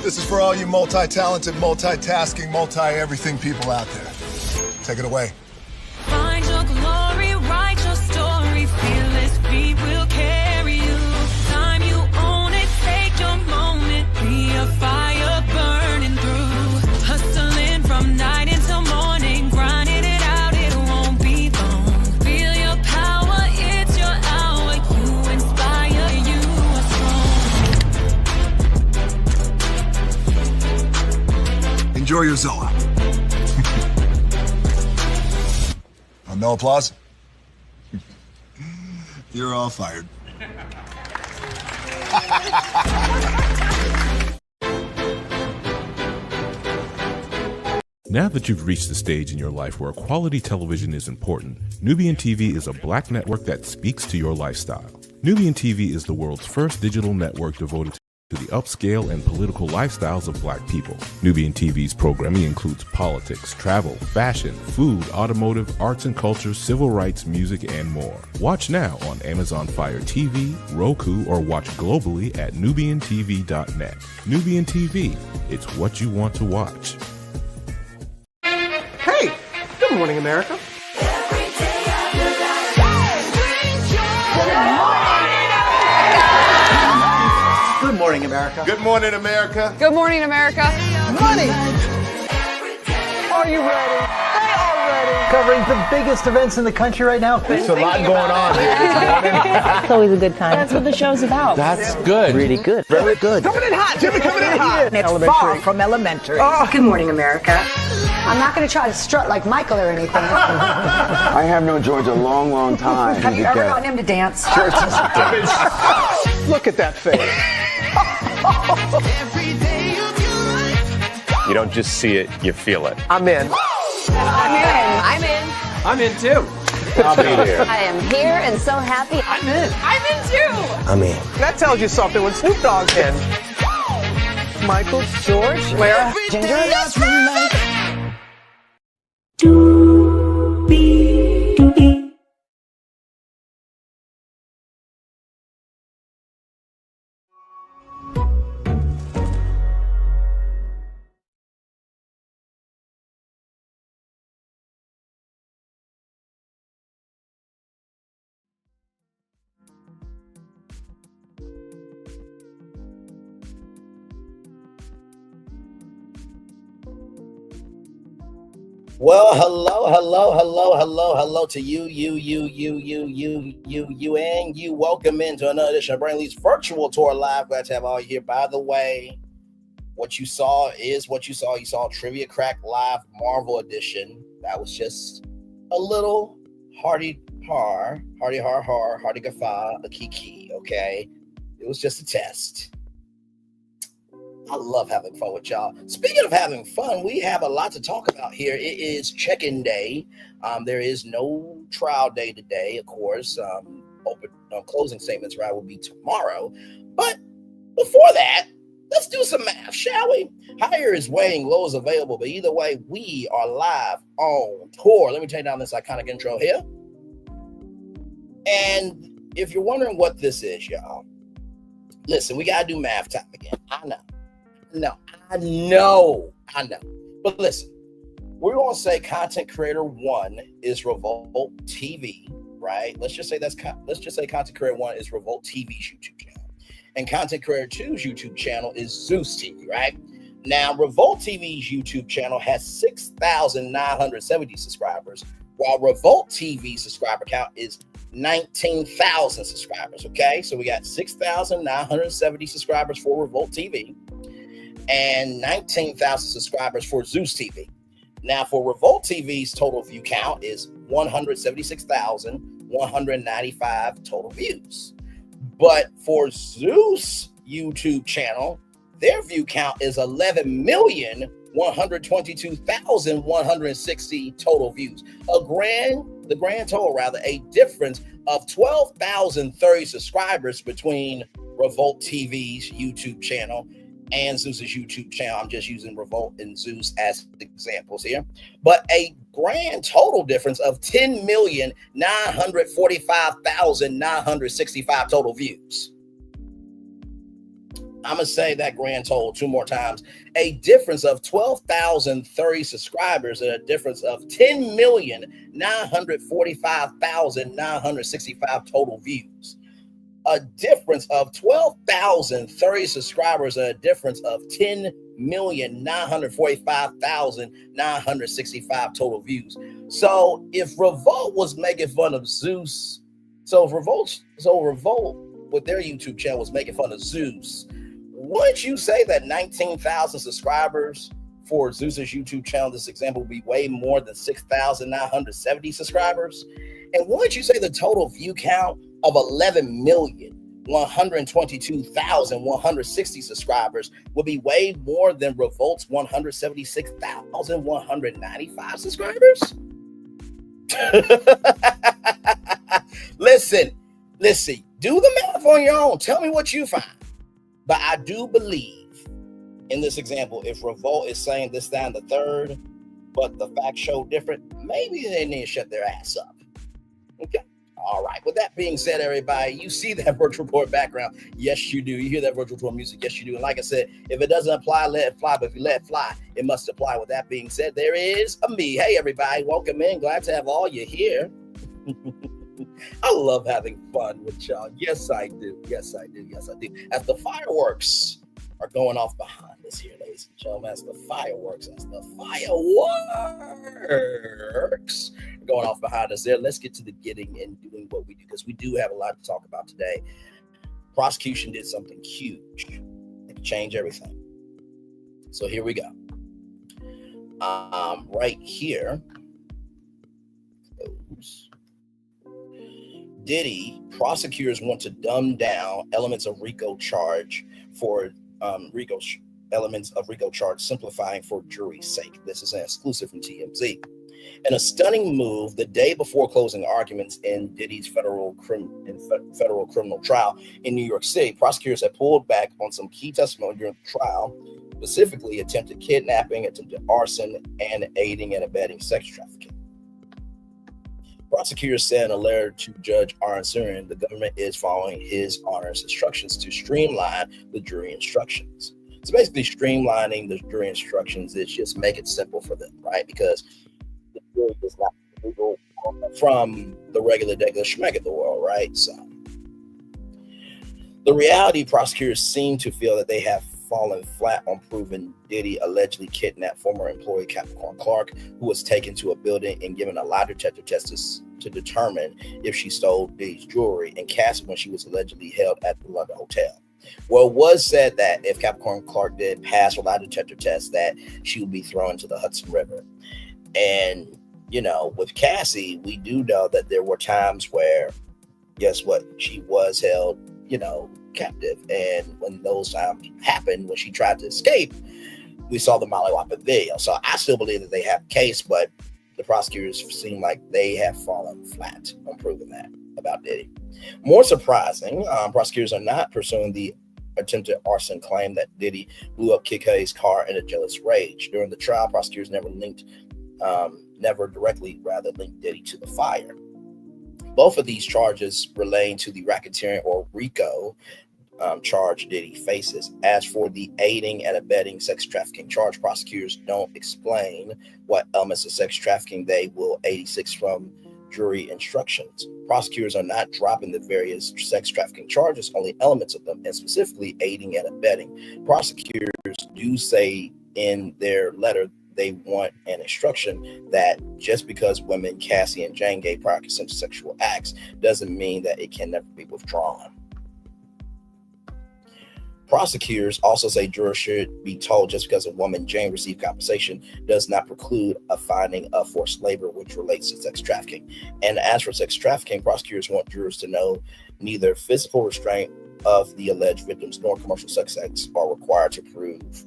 This is for all you multi-talented, multitasking, multi-everything people out there. Take it away. Find your glory, write your story, fearless feet will carry you. Time you own it, take your moment, be a fire burning through. Hustling from night until morning, grinding it out, it won't be long. Feel your power, it's your hour, you inspire, you are strong. Enjoy your Zola. No applause? You're all fired. Now that you've reached the stage in your life where quality television is important, Nubian TV is a black network that speaks to your lifestyle. Nubian TV is the world's first digital network devoted to the upscale and political lifestyles of black people. Nubian TV's programming includes politics, travel, fashion, food, automotive, arts and culture, civil rights, music, and more. Watch now on Amazon Fire TV, Roku, or watch globally at nubiantv.net. Nubian TV, it's what you want to watch. Hey, good morning, America. Good morning, America. Good morning, America. Good morning, America. Money. Are you ready? They are ready. Covering the biggest events in the country right now. There's a lot going on here this morning. It's always a good time. That's what the show's about. That's good. Really good. Very good. Coming in hot. Jimmy coming in hot. It's far from elementary. Good morning, America. I'm not going to try to strut like Michael or anything. I have known George a long, long time. Have you ever gotten him to dance? Look at that face. You don't just see it, you feel it. I'm in. I'm in. I'm in too. I'll be there. I am here and so happy. I'm in. I'm in too. I'm in. That tells you something when Snoop Dogg's in. Michael, George, Lara, Ginger. Well, hello to you, and you. Welcome into another edition of Brainley's virtual tour live. Glad to have all you here. By the way, what you saw is what you saw. You saw Trivia Crack Live Marvel Edition. That was just a little hardy gaffa, a kiki, okay? It was just a test. I love having fun with y'all. Speaking of having fun, we have a lot to talk about here. It is check-in day. There is no trial day today, of course. Closing statements, right, will be tomorrow. But before that, let's do some math, shall we? Higher is weighing, low is available. But either way, we are live on tour. Let me take down this iconic intro here. And if you're wondering what this is, y'all, listen, we got to do math time again. I know. But listen, we're going to say content creator 1 is Revolt TV, right? Let's just say content creator 1 is Revolt TV's YouTube channel. And content creator 2's YouTube channel is Zeus TV, right? Now, Revolt TV's YouTube channel has 6,970 subscribers, while Revolt TV's subscriber count is 19,000 subscribers, okay? So we got 6,970 subscribers for Revolt TV and 19,000 subscribers for Zeus TV. Now, for Revolt TV's total view count is 176,195 total views. But for Zeus YouTube channel, their view count is 11,122,160 total views. The grand total, a difference of 12,030 subscribers between Revolt TV's YouTube channel and Zeus's YouTube channel. I'm just using Revolt and Zeus as examples here. But a grand total difference of 10,945,965 total views. I'm going to say that grand total 2 more times. A difference of 12,030 subscribers and a difference of 10,945,965 total views. A difference of 12,030 subscribers and a difference of 10,945,965 total views. So if Revolt was making fun of Zeus, so Revolt with their YouTube channel was making fun of Zeus, wouldn't you say that 19,000 subscribers for Zeus's YouTube channel, this example, would be way more than 6,970 subscribers? And wouldn't you say the total view count of 11,122,160 subscribers would be way more than Revolt's 176,195 subscribers? Listen, do the math on your own. Tell me what you find. But I do believe in this example, if Revolt is saying this, that, and the third, but the facts show different, maybe they need to shut their ass up. Okay. All right. With that being said, everybody, you see that virtual tour background. Yes, you do. You hear that virtual tour music. Yes, you do. And like I said, if it doesn't apply, let it fly. But if you let it fly, it must apply. With that being said, there is a me. Hey, everybody. Welcome in. Glad to have all you here. I love having fun with y'all. Yes, I do. Yes, I do. Yes, I do. As the fireworks are going off behind us here, ladies and gentlemen, as the fireworks are going off behind us there, let's get to the getting and doing what we do, because we do have a lot to talk about today. Prosecution did something huge. It changed everything. So here we go. Right here. Diddy, prosecutors want to dumb down elements of RICO charge for simplifying for jury's sake. This is an exclusive from TMZ. In a stunning move, the day before closing arguments in Diddy's federal criminal trial in New York City, prosecutors have pulled back on some key testimony during the trial, specifically attempted kidnapping, attempted arson, and aiding and abetting sex trafficking. Prosecutors said in a letter to Judge Aronson, the government is following his Honor's instructions to streamline the jury instructions. So basically, streamlining the jury instructions is just make it simple for them, right? Because the jury is not legal from the regular schmeck of the world, right? So the reality, prosecutors seem to feel that they have fallen flat on proving Diddy allegedly kidnapped former employee Capricorn Clark, who was taken to a building and given a lie detector test to determine if she stole Diddy's jewelry, and Cassie when she was allegedly held at the London hotel. Well, it was said that if Capricorn Clark did pass her lie detector test, that she would be thrown into the Hudson River. And, you know, with Cassie, we do know that there were times where, guess what, she was held, you know, captive. And when those times happened, when she tried to escape, we saw the Molly Whopper video. So I still believe that they have a case, but the prosecutors seem like they have fallen flat on proving that about Diddy. More surprising, prosecutors are not pursuing the attempted arson claim that Diddy blew up Kid Cudi's car in a jealous rage. During the trial, prosecutors never directly linked Diddy to the fire. Both of these charges relating to the racketeering or RICO charge Diddy faces. As for the aiding and abetting sex trafficking charge, prosecutors don't explain what elements of sex trafficking they will 86 from jury instructions. Prosecutors are not dropping the various sex trafficking charges, only elements of them, and specifically aiding and abetting. Prosecutors do say in their letter they want an instruction that just because women Cassie and Jane gave prior consent to sexual acts doesn't mean that it can never be withdrawn. Prosecutors also say jurors should be told just because a woman Jane received compensation does not preclude a finding of forced labor, which relates to sex trafficking. And as for sex trafficking, prosecutors want jurors to know neither physical restraint of the alleged victims nor commercial sex acts are required to prove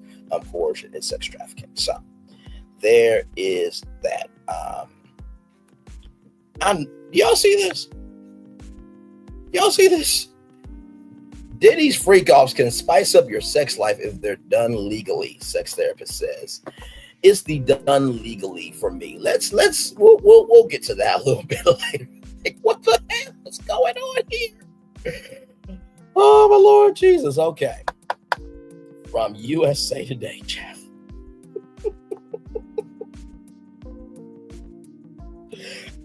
coercion in sex trafficking. So there is that. Y'all see this? Y'all see this? Diddy's freak-offs can spice up your sex life if they're done legally, sex therapist says. It's the done legally for me. We'll get to that a little bit later. Like, what the hell is going on here? Oh, my Lord Jesus. Okay. from USA Today, Jeff.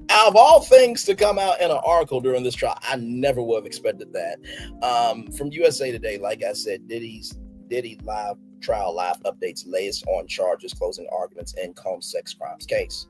Out of all things to come out in an article during this trial, I never would have expected that. From USA Today, like I said, Diddy live trial live updates latest on charges, closing arguments in Combs sex crimes case.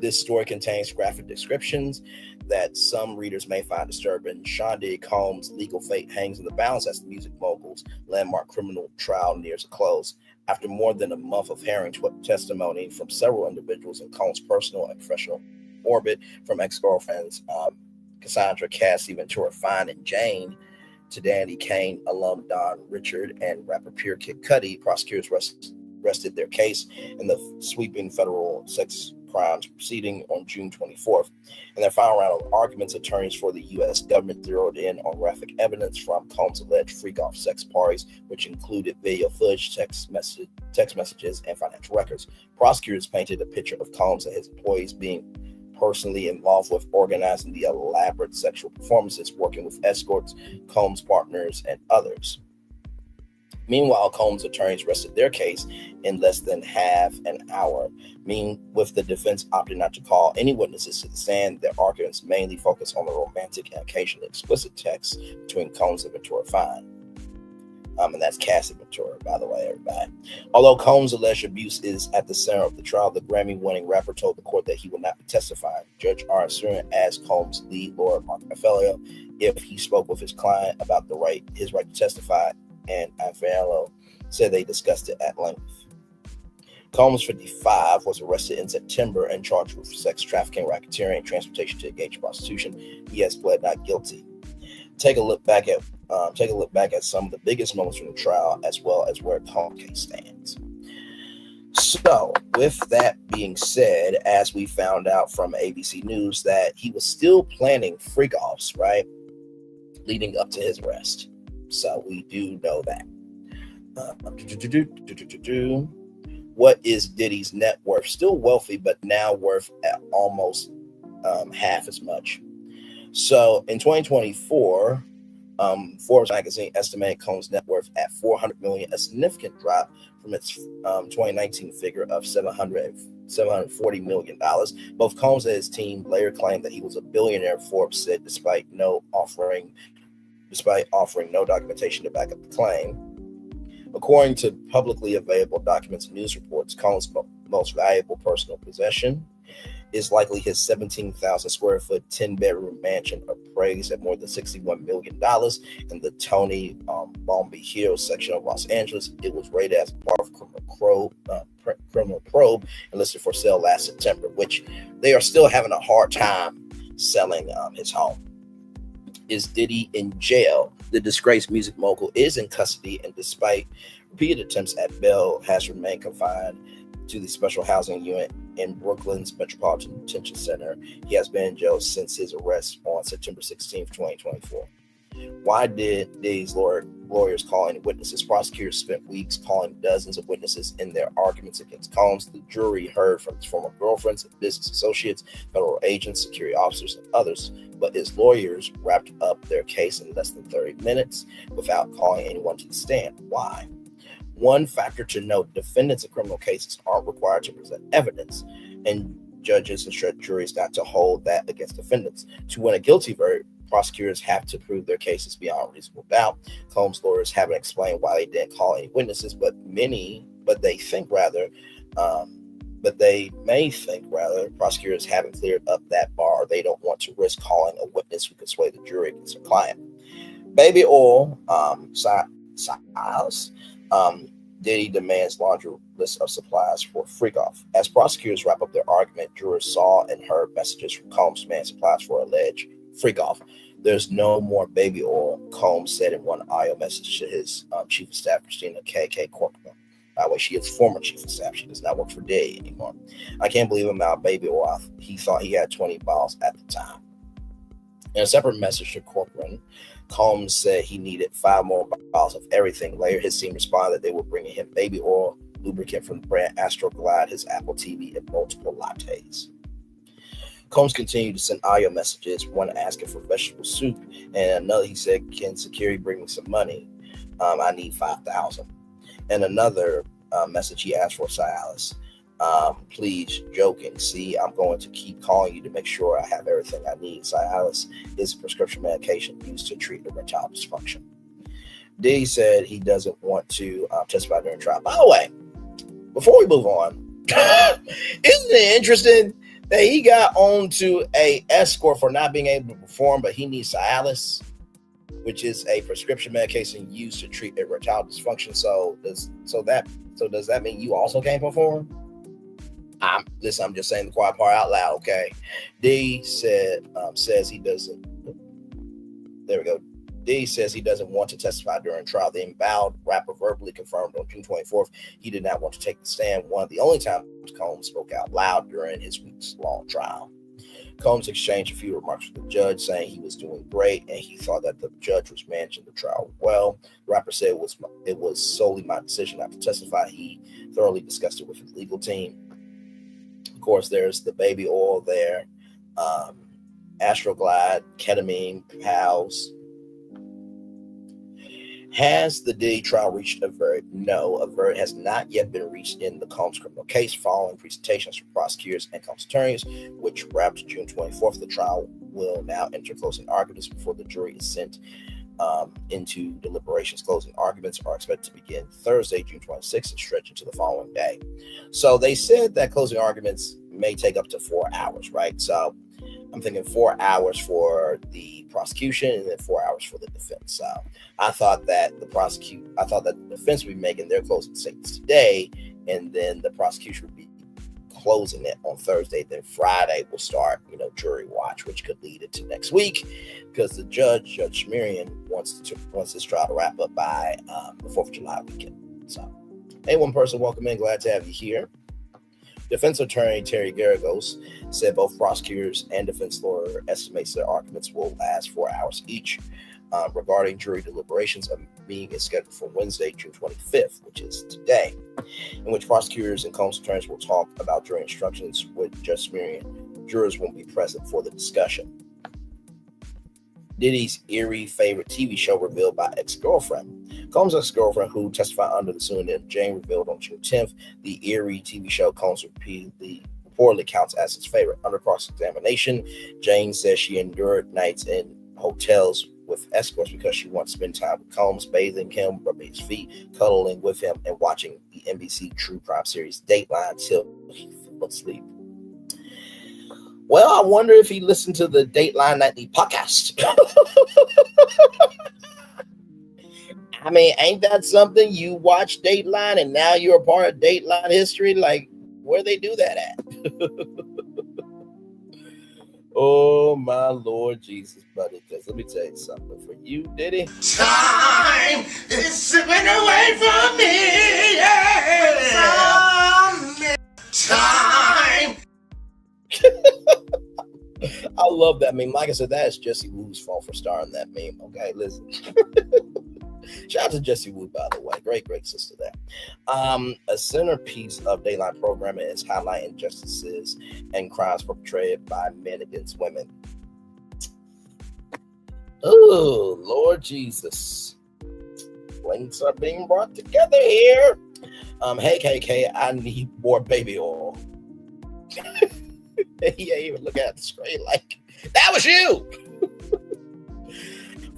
This story contains graphic descriptions that some readers may find disturbing. Sean Diddy Combs' legal fate hangs in the balance as the music mogul's landmark criminal trial nears a close. After more than a month of hearing testimony from several individuals in Combs' personal and professional orbit, from ex-girlfriends Cassandra, Cassie, Ventura, Fine, and Jane, to Danny Kane alum Don Richard and rapper Pure Kid Cudi, prosecutors rested their case in the sweeping federal sex crimes proceeding on June 24th. In their final round of arguments, attorneys for the U.S. government zeroed in on graphic evidence from Combs' alleged freak-off sex parties, which included video footage, text messages, and financial records. Prosecutors painted a picture of Combs and his employees being personally involved with organizing the elaborate sexual performances, working with escorts, Combs' partners, and others. Meanwhile, Combs' attorneys rested their case in less than half an hour, with the defense opting not to call any witnesses to the stand. Their arguments mainly focus on the romantic and occasionally explicit texts between Combs and Ventura Fine. And that's Cassie Ventura, by the way, everybody. Although Combs' alleged abuse is at the center of the trial, the Grammy-winning rapper told the court that he will not be testifying. Judge Aaron Surin asked Combs' lead lawyer, Mark Raffaello, if he spoke with his client about his right to testify, and Raffaello said they discussed it at length. Combs, 55, was arrested in September and charged with sex trafficking, racketeering, and transportation to engage in prostitution. He has pled not guilty. Take a look back at some of the biggest moments from the trial, as well as where Combs' case stands. So, with that being said, as we found out from ABC News, that he was still planning freak-offs, right, leading up to his arrest. So we do know that. What is Diddy's net worth? Still wealthy, but now worth at almost half as much. So in 2024, Forbes magazine estimated Combs' net worth at $400 million, a significant drop from its 2019 figure of $740 million. Both Combs and his team later claimed that he was a billionaire, Forbes said, despite offering no documentation to back up the claim. According to publicly available documents and news reports, Combs' most valuable personal possession is likely his 17,000 square foot, 10-bedroom mansion, appraised at more than $61 million in the Tony Bomby Hills section of Los Angeles. It was rated as part of criminal probe and listed for sale last September, which they are still having a hard time selling his home. Is Diddy in jail? The disgraced music mogul is in custody, and despite repeated attempts at bail, has remained confined to the special housing unit in Brooklyn's Metropolitan Detention Center. He has been in jail since his arrest on September 16, 2024. Why did Diddy's lawyers call any witnesses? Prosecutors spent weeks calling dozens of witnesses in their arguments against Combs. The jury heard from his former girlfriends, business associates, federal agents, security officers, and others, but his lawyers wrapped up their case in less than 30 minutes without calling anyone to the stand. Why? One factor to note: defendants in criminal cases aren't required to present evidence, and judges instruct juries not to hold that against defendants. To win a guilty verdict, prosecutors have to prove their cases beyond reasonable doubt. Combs' lawyers haven't explained why they didn't call any witnesses, but they may think rather prosecutors haven't cleared up that bar. They don't want to risk calling a witness who could sway the jury against their client. Baby oil, Diddy demands laundry list of supplies for freak-off. As prosecutors wrap up their argument, jurors saw and heard messages from Combs demanding supplies for alleged freak-off. There's no more baby oil, Combs said in one audio message to his chief of staff, Christina K.K. Corcoran. By the way, she is former chief of staff. She does not work for Diddy anymore. I can't believe him out baby oil. He thought he had 20 bottles at the time. In a separate message to Corcoran, Combs said he needed 5 more bottles of everything. Later, his team responded that they were bringing him baby oil, lubricant from the brand Astroglide, his Apple TV, and multiple lattes. Combs continued to send audio messages, one asking for vegetable soup, and another he said, "Can security bring me some money?" I need 5,000. And another message he asked for Cialis. Please, joking. See, I'm going to keep calling you to make sure I have everything I need. Cialis is a prescription medication used to treat erectile dysfunction. Diddy said he doesn't want to testify during trial. By the way, before we move on, isn't it interesting that he got on to a escort for not being able to perform, but he needs Cialis, which is a prescription medication used to treat erectile dysfunction. So does that mean you also can't perform? I'm just saying the quiet part out loud, okay? D says he doesn't. There we go. D says he doesn't want to testify during trial. The Inbound rapper verbally confirmed on June 24th he did not want to take the stand. One of the only times Combs spoke out loud during his weeks-long trial. Combs exchanged a few remarks with the judge, saying he was doing great and he thought that the judge was managing the trial well. The rapper said it was solely my decision not to testify. He thoroughly discussed it with his legal team. Of course, there's the baby oil there, Astroglide, ketamine, PALS. Has the Diddy trial reached a verdict? No, a verdict has not yet been reached in the Combs criminal case. Following presentations from prosecutors and Combs attorneys, which wrapped June 24th, the trial will now enter closing arguments before the jury is sent into deliberations. Closing arguments are expected to begin Thursday, June 26th, and stretch into the following day. So they said that closing arguments may take up to 4 hours, right? So I'm thinking 4 hours for the prosecution and then 4 hours for the defense. So I thought that the defense would be making their closing statements today, and then the prosecution would be closing it on Thursday. Then Friday will start, jury watch, which could lead into next week, because the Judge Schmerian wants this trial to wrap up by the 4th of July weekend. So, hey, one person, welcome in. Glad to have you here. Defense attorney Terry Garagos said both prosecutors and defense lawyer estimates their arguments will last 4 hours each. Regarding jury deliberations, a meeting is scheduled for Wednesday, June 25th, which is today, in which prosecutors and Combs attorneys will talk about jury instructions with Judge Schmerian. Jurors won't be present for the discussion. Diddy's eerie favorite TV show revealed by ex-girlfriend. Combs' ex-girlfriend, who testified under the pseudonym Jane, revealed on June 10th the eerie TV show Combs reportedly counts as his favorite. Under cross-examination, Jane says she endured nights in hotels with escorts because she wanted to spend time with Combs, bathing him, rubbing his feet, cuddling with him, and watching the NBC true crime series Dateline till he fell asleep. Well, I wonder if he listened to the Dateline Nightly podcast. I mean, ain't that something? You watch Dateline and now you're a part of Dateline history? Like, where they do that at? Oh, my Lord Jesus, buddy. Because let me tell you something. For you, Diddy. Time is slipping away from me. Yeah. Time. I love that meme. Like I said, that is Jesse Wu's fault for starring that meme. Okay, listen. Shout out to Jesse Wu, by the way. Great sister there. A centerpiece of Daylight programming is highlighting injustices and crimes perpetrated by men against women. Oh, Lord Jesus. Links are being brought together here. Hey, KK, I need more baby oil. He ain't even looking at the screen like, that was you!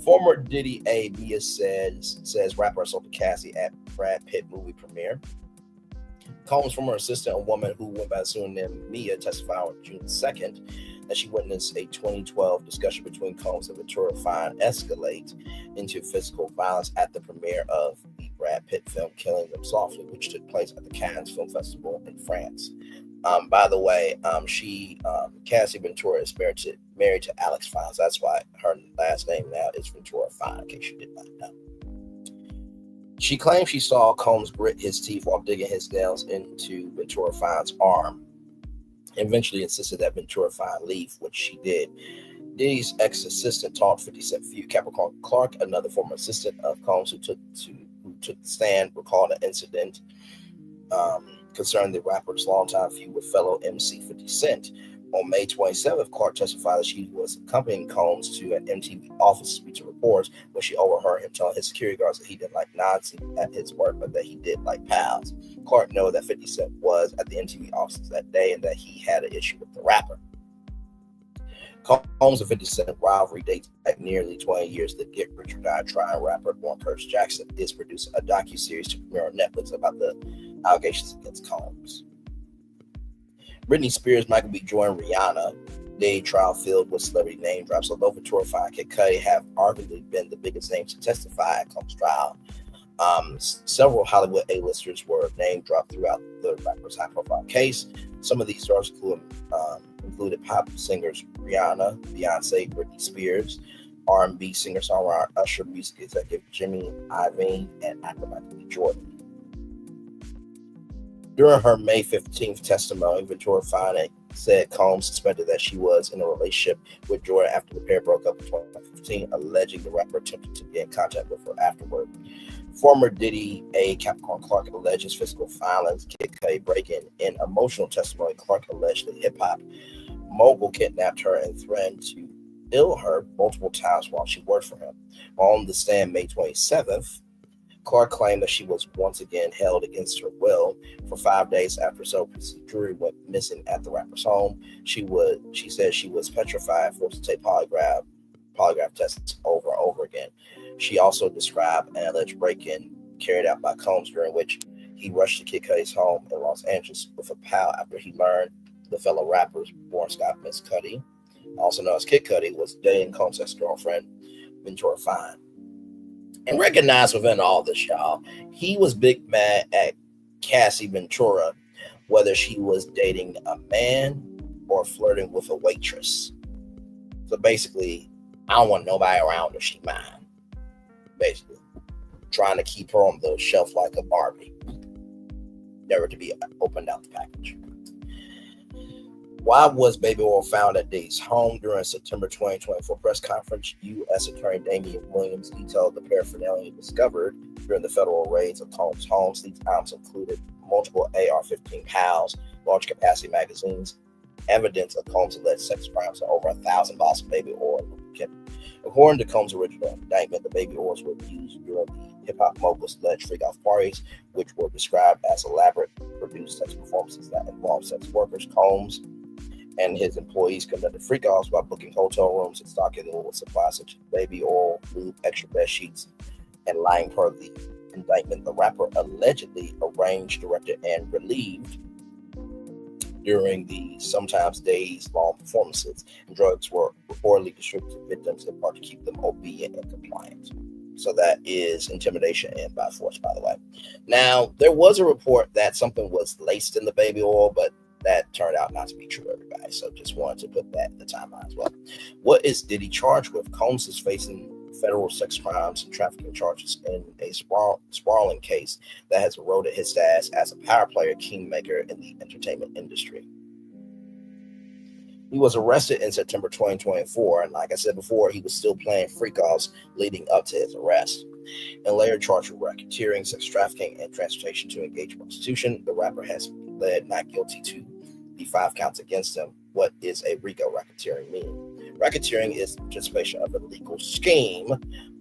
Former Diddy aide Mia says rapper assaulted Cassie at Brad Pitt movie premiere. Combs' former assistant, a woman who went by the pseudonym Mia, testified on June 2nd that she witnessed a 2012 discussion between Combs and Victoria Fine escalate into physical violence at the premiere of the Brad Pitt film Killing Them Softly, which took place at the Cannes Film Festival in France. By the way, Cassie Ventura is married to Alex Fine. So that's why her last name now is Ventura Fine, in case you did not know. She claims she saw Combs grit his teeth while digging his nails into Ventura Fine's arm, and eventually insisted that Ventura Fine leave, which she did. Diddy's ex-assistant told 50 Cent Feud, Capricorn Clark, another former assistant of Combs who took the stand, recalled an incident concerning the rapper's longtime feud with fellow MC 50 Cent. On May 27th, Clark testified that she was accompanying Combs to an MTV office to speak to reporters when she overheard him telling his security guards that he didn't like Nazi at his work, but that he did like pals. Clark knew that 50 Cent was at the MTV offices that day and that he had an issue with the rapper. Combs and 50 Cent rivalry dates back nearly 20 years. The Get Rich or Die Trying rapper born Curtis Jackson is producing a docuseries to premiere on Netflix about the allegations against Combs. Britney Spears, Michael B. Jordan, Rihanna, Diddy trial filled with celebrity name drops. Although Ventura Fine Kid Cudi have arguably been the biggest names to testify at Combs' trial, several Hollywood A-listers were name dropped throughout the rapper's high-profile case. Some of these stars included pop singers Rihanna, Beyonce, Britney Spears, R&B singer-songwriter Usher, music executive Jimmy Iovine, and actor Michael B. Jordan. During her May 15th testimony, Ventura Fine said Combs suspected that she was in a relationship with Jordan after the pair broke up in 2015, alleging the rapper attempted to get in contact with her afterward. Former Diddy aide Capricorn Clark alleges physical violence, Kid Cudi break-in. In emotional testimony, Clark alleged that hip-hop mogul kidnapped her and threatened to kill her multiple times while she worked for him. On the stand May 27th, Clark claimed that she was once again held against her will for 5 days after several pieces of jewelry went missing at the rapper's home. She said she was petrified, forced to take polygraph tests over and over again. She also described an alleged break-in carried out by Combs, during which he rushed to Kid Cudi's home in Los Angeles with a pal after he learned the fellow rappers born Scott Miss Cudi, also known as Kid Cudi, was dating Combs' ex-girlfriend Ventura Fine. And recognize within all this, y'all, he was big mad at Cassie Ventura, whether she was dating a man or flirting with a waitress. So basically, I don't want nobody around her, she mine. Basically, trying to keep her on the shelf like a Barbie, never to be opened out the package. Why was baby oil found at Diddy's home? During September 2024 press conference, U.S. Attorney Damian Williams detailed the paraphernalia discovered during the federal raids of Combs' homes. These items included multiple AR-15 PALs, large capacity magazines, evidence of Combs' alleged sex crimes, and over 1,000 bottles of baby oil lubricant. According to Combs' original indictment, the baby oils were used during the hip-hop mogul's alleged freak-off parties, which were described as elaborate produced sex performances that involved sex workers. Combs and his employees conducted freak-offs by booking hotel rooms and stocking them with supplies such as baby oil, lube, extra bed sheets, and lying. Per the indictment, the rapper allegedly arranged, directed, and relieved during the sometimes days-long performances, and drugs were reportedly distributed to victims in part to keep them obedient and compliant. So that is intimidation and by force, by the way. Now, there was a report that something was laced in the baby oil, but that turned out not to be true, everybody. So just wanted to put that in the timeline as well. What is Diddy charged with? Combs is facing federal sex crimes and trafficking charges in a sprawling case that has eroded his status as a power player, kingmaker in the entertainment industry. He was arrested in September 2024, and like I said before, he was still playing freak-offs leading up to his arrest. And later charged with racketeering, sex trafficking, and transportation to engage in prostitution. The rapper has pled not guilty to the 5 counts against him. What is a RICO racketeering mean? Racketeering is participation of a legal scheme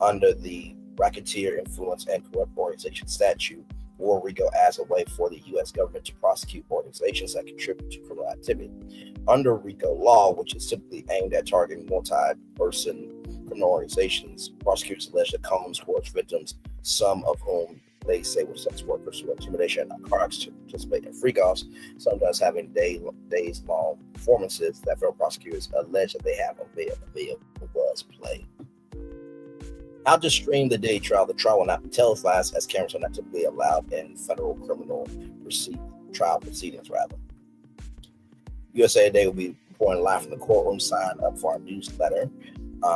under the Racketeer Influence and Corrupt Organization Statute, or RICO, as a way for the U.S. government to prosecute organizations that contribute to criminal activity. Under RICO law, which is typically aimed at targeting multi-person criminal organizations, prosecutors allege that Combs coerced victims, some of whom they say were sex workers, through intimidation and narcotics, to participate in freak-offs, sometimes having days-long performances that federal prosecutors allege that they have on video. The video was played. How to stream the Diddy trial? The trial will not be televised, as cameras are not typically allowed in federal criminal trial proceedings. USA Today will be reporting live from the courtroom. Sign up for our newsletter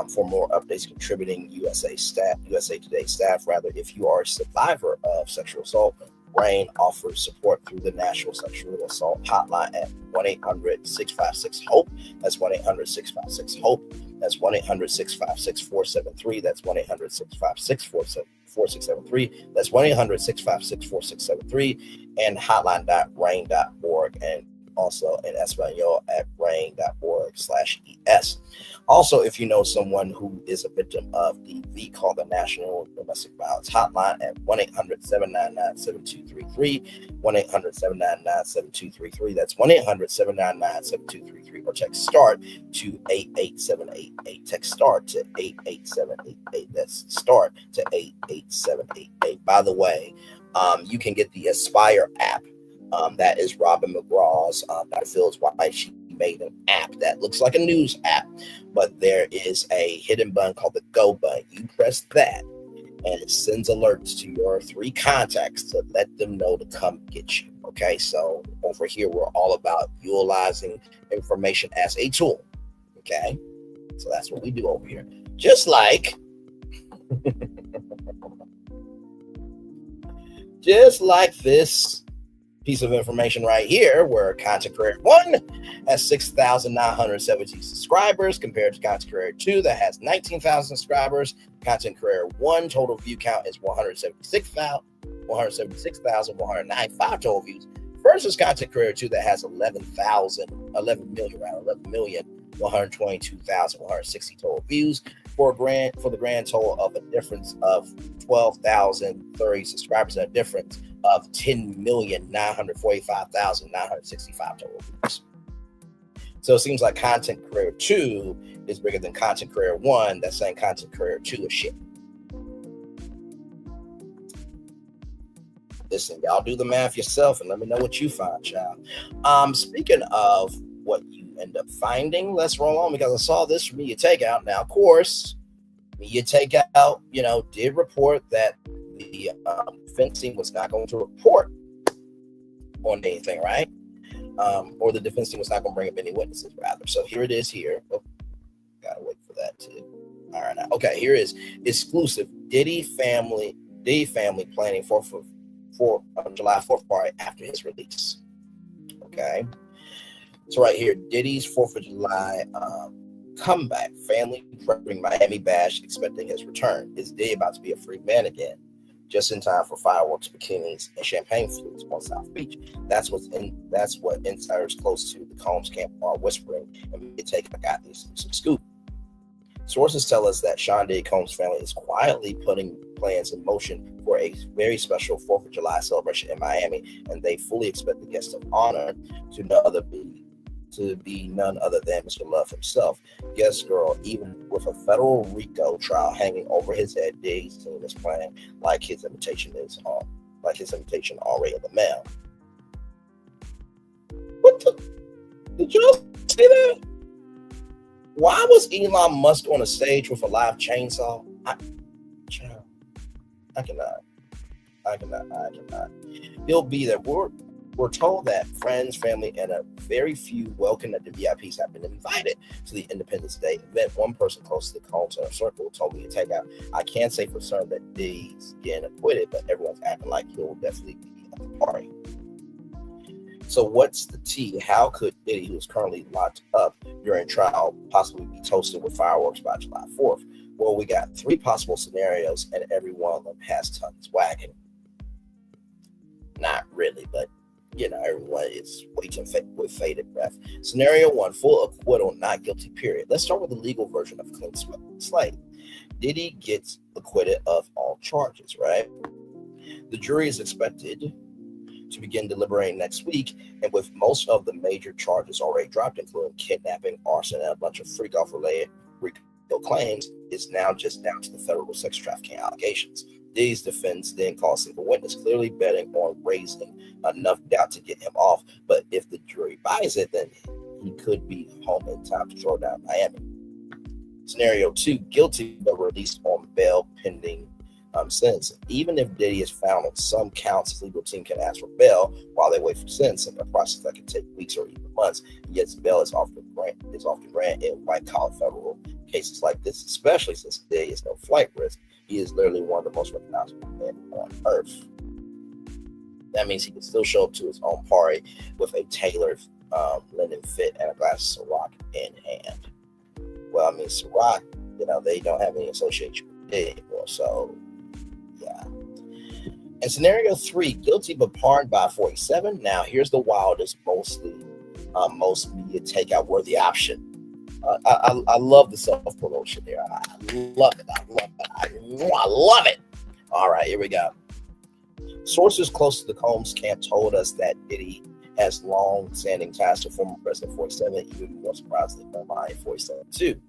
for more updates. Contributing USA Today staff. If you are a survivor of sexual assault, RAIN offers support through the National Sexual Assault Hotline at 1-800-656-HOPE. That's 1-800-656-HOPE. That's 1-800-656-473. That's 1-800-656-4673. That's 1-800-656-4673. And hotline.rain.org. And also in Espanol at rain.org/es. Also, if you know someone who is a victim of DV, call the National Domestic Violence Hotline at 1-800-799-7233, 1-800-799-7233. That's 1-800-799-7233, or text START to 88788. Text START to 88788. That's START to 88788. By the way, you can get the Aspire app. That is Robin McGraw's, Dr. Phil's wife. She made an app that looks like a news app, but there is a hidden button called the Go button. You press that, and it sends alerts to your 3 contacts to let them know to come get you. Okay, so over here, we're all about utilizing information as a tool. Okay, so that's what we do over here. Just like this piece of information right here, where Content Creator 1 has 6,970 subscribers compared to Content Creator 2 that has 19,000 subscribers. Content Creator 1 total view count is 176,195 total views versus Content Creator 2 that has 11,122,160 total views for the grand total of a difference of 12,030 subscribers, and a difference of 10,945,965 total views. So it seems like Content Creator 2 is bigger than Content Creator 1. That's saying Content Creator 2 is shit. Listen, y'all do the math yourself and let me know what you find, child. Speaking of what you end up finding, let's roll on, because I saw this from Media Takeout. Now, of course, Media Takeout, did report that the defense team was not going to report on anything, right? Or the defense team was not going to bring up any witnesses, rather. So here it is here. Oh, gotta wait for that too. All right, now. Okay, here is exclusive Diddy family planning for July 4th party after his release. Okay. So right here, Diddy's 4th of July comeback. Family prepping Miami Bash, expecting his return. Is Diddy about to be a free man again? Just in time for fireworks, bikinis, and champagne flutes on South Beach. That's what insiders close to the Combs camp are whispering, and they got some scoop. Sources tell us that Sean Diddy Combs' family is quietly putting plans in motion for a very special 4th of July celebration in Miami, and they fully expect the guest of honor to be none other than Mr. Love himself. Yes, girl, even with a federal RICO trial hanging over his head, Diddy's team is playing like his invitation already in the mail. What the? Did y'all see that? Why was Elon Musk on a stage with a live chainsaw? I cannot. He'll be there. We're told that friends, family, and a very few well-connected VIPs have been invited to the Independence Day event. One person close to the Combs Inner Circle told me to take out. I can't say for certain that Diddy's getting acquitted, but everyone's acting like he'll definitely be at the party. So what's the tea? How could Diddy, who is currently locked up during trial, possibly be toasted with fireworks by July 4th? Well, we got 3 possible scenarios, and every one of them has tons wagging. Not really, but everyone is waiting with faded breath. Scenario 1, full acquittal, not guilty, period. Let's start with the legal version of clean slate. Diddy gets acquitted of all charges, right? The jury is expected to begin deliberating next week, and with most of the major charges already dropped, including kidnapping, arson, and a bunch of freak-off related RICO claims, it's now just down to the federal sex trafficking allegations. Diddy's defense then called single witness, clearly betting on raising enough doubt to get him off. But if the jury buys it, then he could be home in time to throw down Miami. Scenario 2, guilty but released on bail pending sentencing. Even if Diddy is found on some counts, his legal team can ask for bail while they wait for sentencing, a process that can take weeks or even months. Yet bail is often granted in white-collar federal cases like this, especially since Diddy is no flight risk. He is literally one of the most recognizable men on earth. That means he can still show up to his own party with a tailored linen fit and a glass of Ciroc in hand. Well, I mean, Ciroc, they don't have any association with Diddy anymore, so yeah. And scenario 3, guilty but pardoned by 47. Now, here's the wildest, mostly most media takeout were the option. I love the self-promotion there. I love it. I love it. All right, here we go. Sources close to the Combs camp told us that Diddy has long-standing ties to former President 47, even more surprisingly, former 47 too.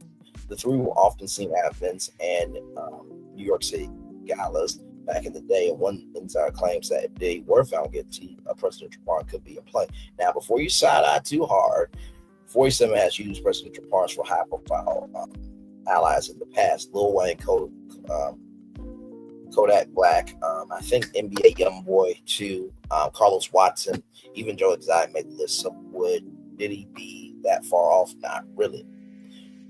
The three were often seen at events and New York City galas back in the day, and one insider claims that if Diddy were found guilty, President Trump could be in play. Now, before you side-eye too hard, 47 has used President Trump for high-profile allies in the past. Lil Wayne, Kodak Black, I think NBA YoungBoy too, Carlos Watson, even Joe Exotic made the list. So would Diddy be that far off? Not really.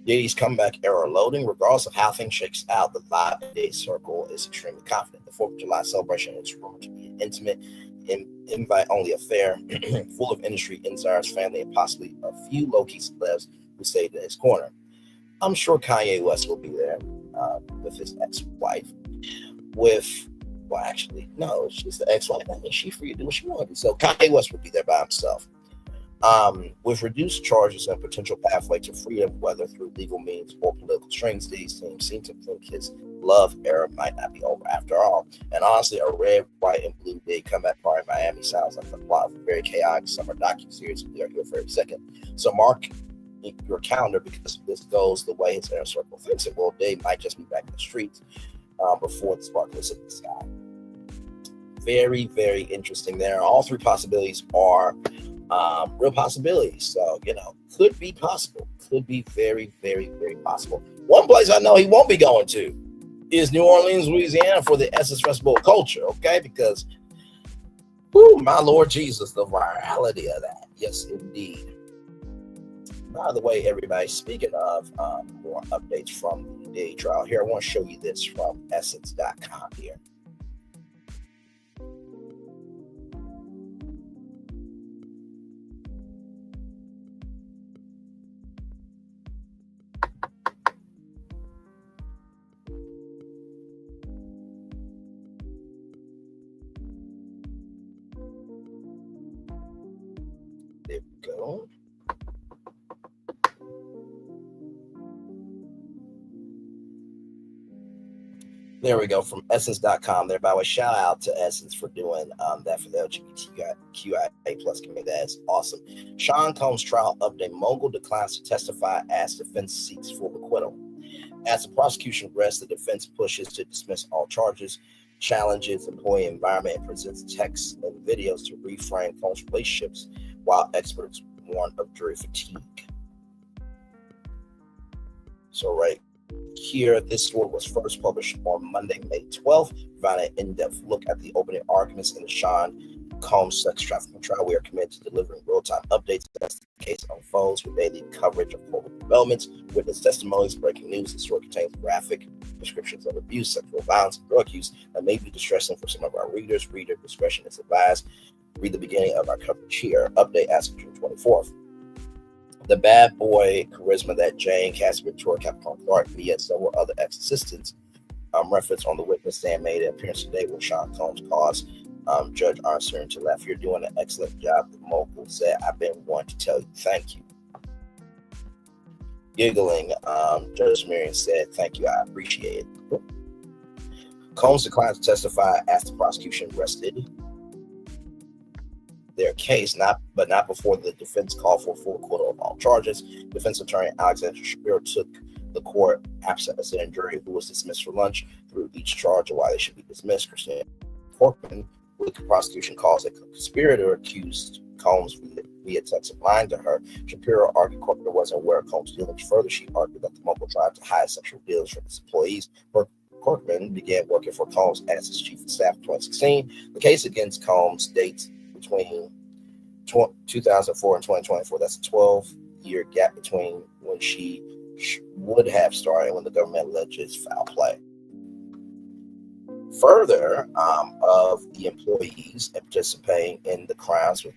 Diddy's comeback era loading, regardless of how things shakes out, the vibe of Diddy's circle is extremely confident. The 4th of July celebration is rumored to be an intimate, invite-only affair, full of industry insiders, family, and possibly a few low-key celebs who stayed in his corner. I'm sure Kanye West will be there with his ex-wife. She's the ex-wife. I mean, she's free to do what she wants. So Kanye West will be there by himself. With reduced charges and potential pathway to freedom, whether through legal means or political strings, these teams seem to think his love era might not be over after all. And honestly, a red, white, and blue day comeback party in Miami sounds like the plot of a very chaotic summer docu-series. We are here for every second. So mark your calendar, because if this goes the way his inner circle thinks it will, Dave might just be back in the streets before the sparklers in the sky. Very, very interesting there. All three possibilities are real possibilities. So, could be possible. Could be very, very, very possible. One place I know he won't be going to is New Orleans, Louisiana for the Essence Festival of Culture, okay? Because, my Lord Jesus, the virality of that. Yes, indeed. By the way, everybody, speaking of more updates from the Diddy trial here, I want to show you this from Essence.com here. There we go. There we go, from Essence.com. There, by the way, shout out to Essence for doing that for the LGBTQIA plus community. That's awesome. Sean Combs trial update. Mogul declines to testify as defense seeks full acquittal. As the prosecution rests, the defense pushes to dismiss all charges, challenges employee environment, and presents texts and videos to reframe Combs' relationships, while experts warn of jury fatigue. So right here, this story was first published on Monday, May 12th, providing an in-depth look at the opening arguments in the Sean Combs sex trafficking trial. We are committed to delivering real-time updates as the case unfolds, with daily coverage of forward developments, witness testimonies, breaking news. The story contains graphic descriptions of abuse, sexual violence, and drug use that may be distressing for some of our readers. Reader discretion is advised. Read the beginning of our coverage here. Update as of June 24th. The bad boy charisma that Jane, Cassie Ventura, Capricorn Clark, Mia, and several other ex-assistants reference on the witness stand made an appearance today when Sean Combs caused Judge Arnstern to laugh. You're doing an excellent job, the mogul said. I've been wanting to tell you thank you. Giggling, Judge Marion said, thank you, I appreciate it. Combs declined to testify after the prosecution rested their case, but not before the defense called for full acquittal of all charges. Defense attorney Alexander Shapiro took the court absent a sitting jury who was dismissed for lunch through each charge of why they should be dismissed. Christine Corcoran, who the prosecution calls a conspirator, accused Combs via text of lying to her. Shapiro argued Corcoran wasn't aware of Combs' dealings. Further, she argued that the mogul tried to hide sexual dealings from his employees. Corcoran began working for Combs as his chief of staff in 2016. The case against Combs dates between 2004 and 2024. That's a 12-year gap between when she would have started and when the government alleges foul play. Further, of the employees participating in the crimes, the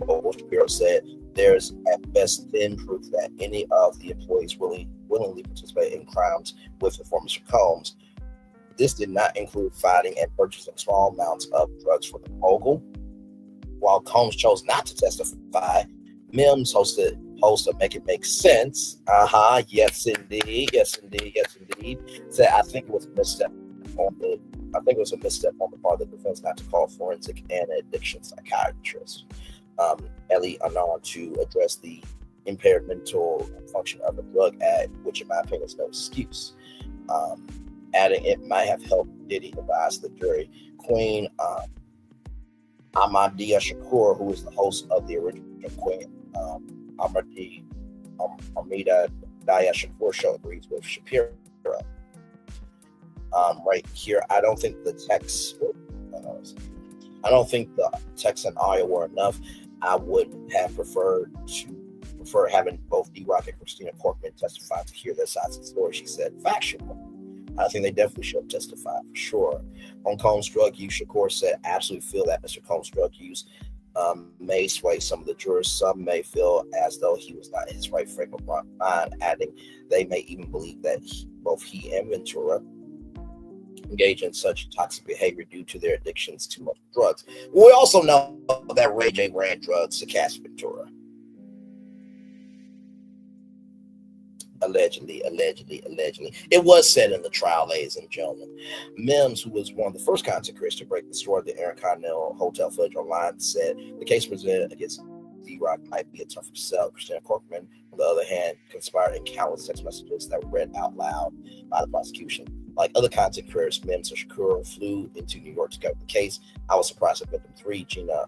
mogul, Shapiro said there's at best thin proof that any of the employees willingly participate in crimes with the former Mr. Combs. This did not include fighting and purchasing small amounts of drugs for the mogul. While Combs chose not to testify, Mims, host of Make It Make Sense. Yes indeed. Said I think it was a misstep on the part of the defense not to call forensic and addiction psychiatrist. Ellie Anon to address the impaired mental function of a drug addict, which in my opinion is no excuse. Adding it might have helped Diddy advise the jury. Queen Ahmadiyya Shakur, who is the host of the original Queen Ahmadiyya Shakur show, agrees with Shapiro. Right here, I don't think the text and audio were enough. I would have preferred having both D-Rock and Christina Corcoran testify to hear their sides of the story. She said, factual. I think they definitely should have testified for sure. On Combs' drug use, Shakur said, absolutely feel that Mr. Combs' drug use may sway some of the jurors. Some may feel as though he was not in his right frame of mind, adding they may even believe that both he and Ventura engage in such toxic behavior due to their addictions to multiple drugs. We also know that Ray J ran drugs to Cass Ventura. Allegedly. It was said in the trial, ladies and gentlemen. Mims, who was one of the first content creators to break the story of the Aaron Continental Hotel footage online, said the case presented against D-Rock might be a tougher sell. Christina Corcoran, on the other hand, conspired in countless text messages that were read out loud by the prosecution. Like other content creators, Mims and Shakur flew into New York to cover the case. I was surprised that victim 3, Gina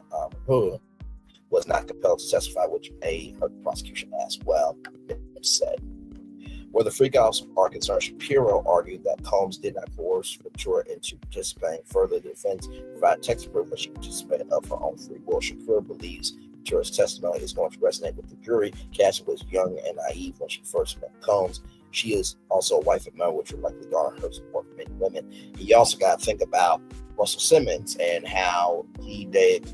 was not compelled to testify, which may hurt the prosecution as well, Mims said. Where the freakouts are concerned, Shapiro argued that Combs did not coerce Ventura into participating. Further, the defense provided text proof that she participated of her own free will. Shapiro believes Ventura's testimony is going to resonate with the jury. Cassie was young and naive when she first met Combs. She is also a wife and mother, which would likely garner her support from many women. You also got to think about Russell Simmons and how he dated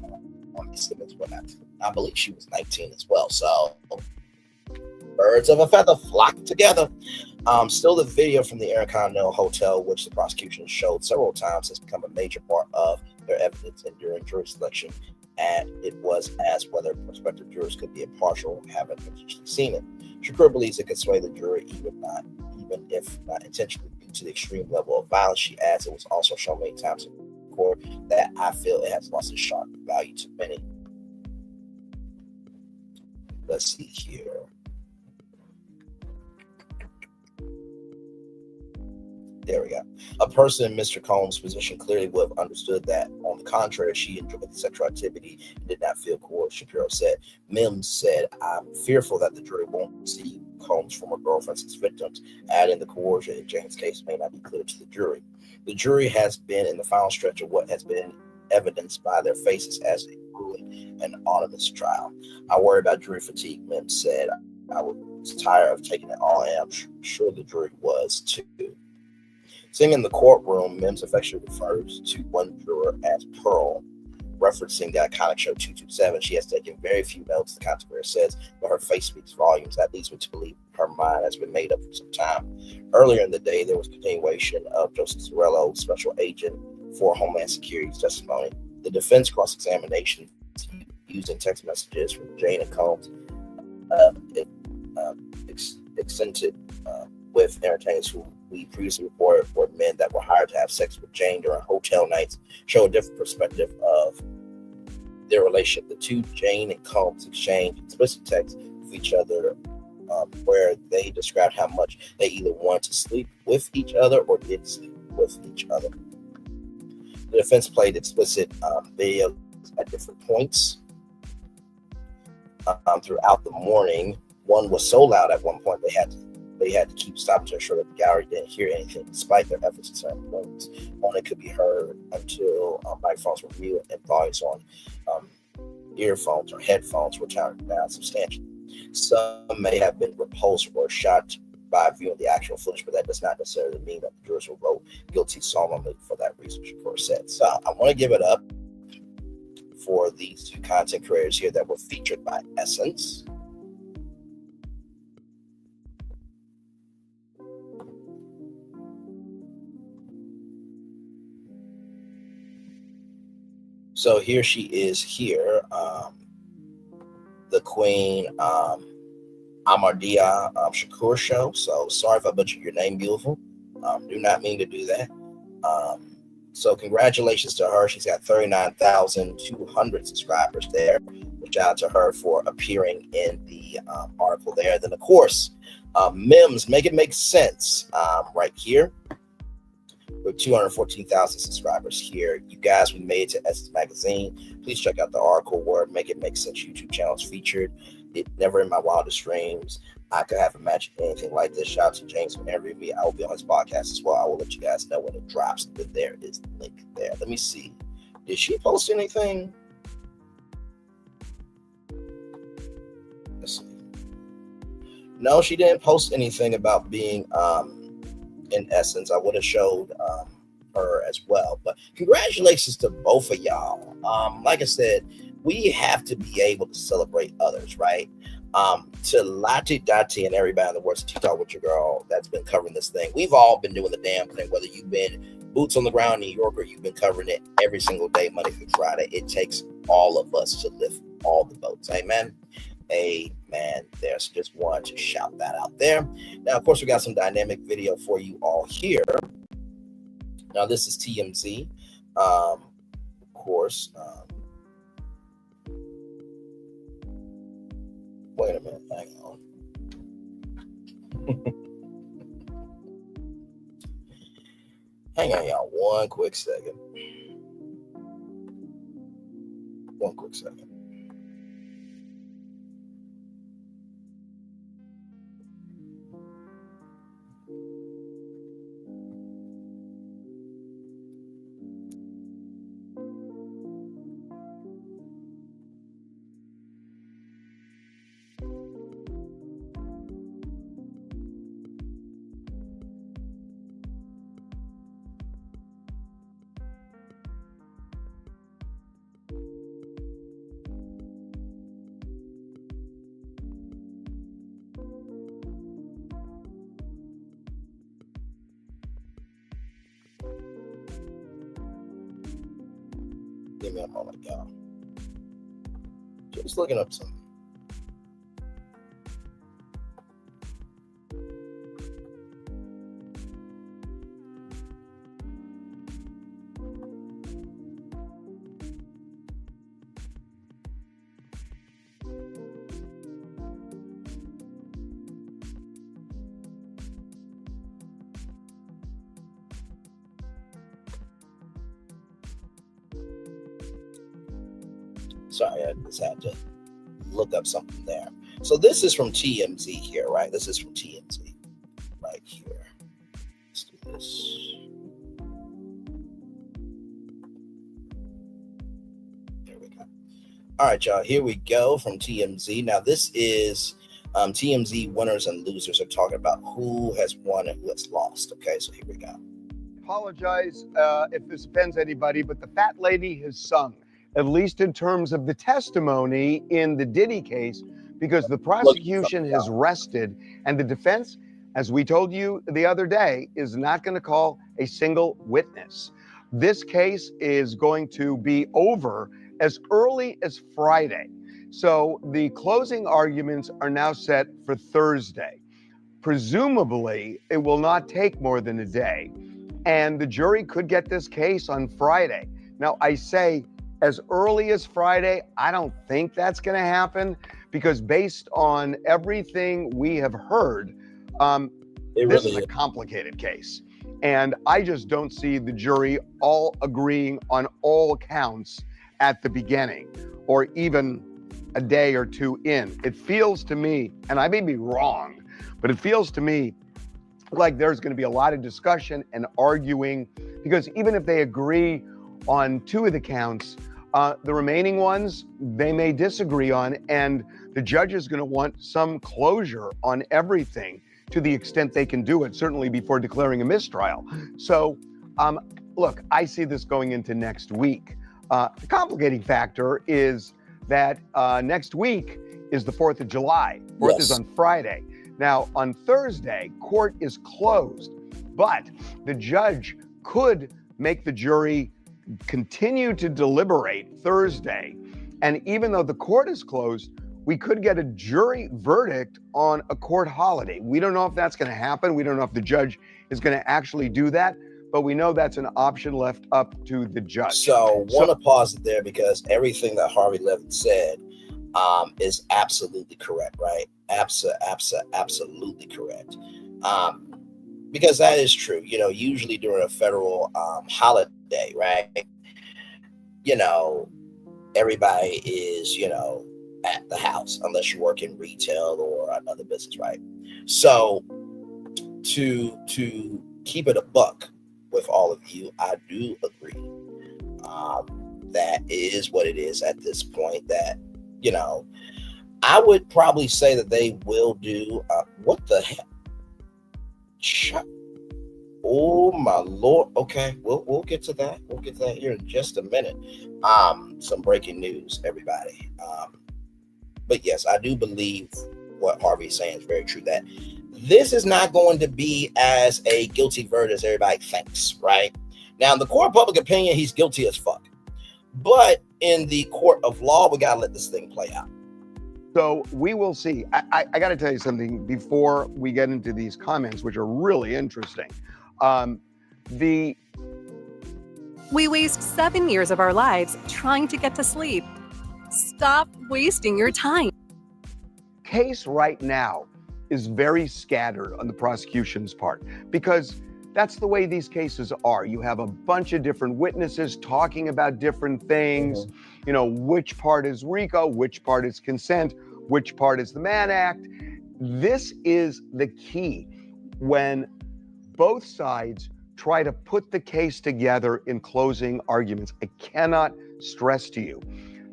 Simmons when I believe she was 19 as well. So birds of a feather flock together. Still, the video from the Aaron Continental Hotel, which the prosecution showed several times, has become a major part of their evidence and during jury selection. And it was asked whether prospective jurors could be impartial, haven't potentially seen it. Shakur believes it could sway the jury, even if not intentionally, due to the extreme level of violence. She adds it was also shown many times in court that I feel it has lost its shock value to many. Let's see here. There we go. A person in Mr. Combs' position clearly would have understood that. On the contrary, she enjoyed the sexual activity and did not feel coerced, Shapiro said. Mims said, I'm fearful that the jury won't see Combs' former girlfriends as victims, adding the coercion in Jane's case may not be clear to the jury. The jury has been in the final stretch of what has been evidenced by their faces as a ruling an autonomous trial. I worry about jury fatigue, Mims said. I was tired of taking it all, and I'm sure the jury was too. Sitting in the courtroom, Mims affectionately refers to one juror as Pearl, referencing the iconic show 227. She has taken very few notes, the contemporary says, but her face speaks volumes. That leads me to believe her mind has been made up for some time. Earlier in the day, there was continuation of Joseph Zorello, special agent for Homeland Security's testimony. The defense cross-examination using text messages from Jane and Combs extended with entertainers who we previously reported were men that were hired to have sex with Jane during hotel nights, show a different perspective of their relationship. The two, Jane and Combs, exchanged explicit texts with each other where they described how much they either wanted to sleep with each other or did sleep with each other. The defense played explicit videos at different points throughout the morning. One was so loud at one point they had to keep stopping to ensure that the gallery didn't hear anything, despite their efforts at certain points. Only could be heard until microphones were muted and volumes on earphones or headphones were turned down substantially. Some may have been repulsed or shocked by viewing the actual footage, but that does not necessarily mean that the jurors will vote guilty solemnly for that reason, Shakur said. So I want to give it up for these two content creators here that were featured by Essence. So here she is here. The the Queen Amardia Shakur show. So sorry if I butchered your name, beautiful. Do not mean to do that. So congratulations to her. She's got 39,200 subscribers there. Shout out to her for appearing in the article there. Then, of course, Mims, Make It Make Sense, right here. With 214,000 subscribers here. You guys, we made it to Essence Magazine. Please check out the article where Make It Make Sense YouTube channel is featured. It never in my wildest dreams I could have imagined anything like this. Shout out to James for interviewing me. I will be on his podcast as well. I will let you guys know when it drops. But there is the link there. Let me see. Did she post anything? Let's see. No, she didn't post anything about being in Essence. I would have showed her as well. But congratulations to both of y'all. Like I said, we have to be able to celebrate others, right? To Lati Dati and everybody in the words of TikTok with your girl that's been covering this thing. We've all been doing the damn thing, whether you've been boots on the ground in New York or you've been covering it every single day, Monday through Friday. It takes all of us to lift all the boats. Amen. Amen. There's just one to shout that out there. Now, of course, we got some dynamic video for you all here. Now, this is TMZ. Of course. Wait a minute. Hang on. Hang on, y'all. One quick second. One quick second. Give me a moment, y'all. Just looking up something. Sorry, I just had to look up something there. So this is from TMZ here, right? This is from TMZ right here. Let's do this. There we go. All right, y'all, here we go from TMZ. Now, this is TMZ winners and losers are talking about who has won and who has lost. Okay, so here we go. Apologize if this offends anybody, but the fat lady has sung, at least in terms of the testimony in the Diddy case, because the prosecution has rested and the defense, as we told you the other day, is not going to call a single witness. This case is going to be over as early as Friday. So the closing arguments are now set for Thursday. Presumably, it will not take more than a day, and the jury could get this case on Friday. Now, I say as early as Friday, I don't think that's going to happen, because based on everything we have heard, this is a complicated case. And I just don't see the jury all agreeing on all counts at the beginning, or even a day or two in. It feels to me, and I may be wrong, but it feels to me like there's going to be a lot of discussion and arguing, because even if they agree on two of the counts, the remaining ones, they may disagree on, and the judge is going to want some closure on everything to the extent they can do it, certainly before declaring a mistrial. So, look, I see this going into next week. The complicating factor is that next week is the 4th of July. 4th is on Friday. Now, on Thursday, court is closed, but the judge could make the jury continue to deliberate Thursday. And even though the court is closed, we could get a jury verdict on a court holiday. We don't know if that's going to happen. We don't know if the judge is going to actually do that, but we know that's an option left up to the judge. So want to pause it there because everything that Harvey Levin said is absolutely correct, right? Absolutely correct. Because that is true. You know, usually during a federal holiday, right? You know, everybody is, you know, at the house unless you work in retail or another business, right? So to keep it a buck with all of you, I do agree that is what it is at this point. That, you know, I would probably say that they will do what the hell? Oh my Lord. Okay, we'll get to that. We'll get to that here in just a minute. Some breaking news, everybody. But yes, I do believe what Harvey is saying is very true, that this is not going to be as a guilty verdict as everybody thinks, right? Now, in the court of public opinion, he's guilty as fuck. But in the court of law, we got to let this thing play out. So we will see. I got to tell you something before we get into these comments, which are really interesting. We waste 7 years of our lives trying to get to sleep. Stop wasting your time. Case right now is very scattered on the prosecution's part because that's the way these cases are. You have a bunch of different witnesses talking about different things. You know, which part is RICO, which part is consent, which part is the Mann Act. This is the key when both sides try to put the case together in closing arguments. I cannot stress to you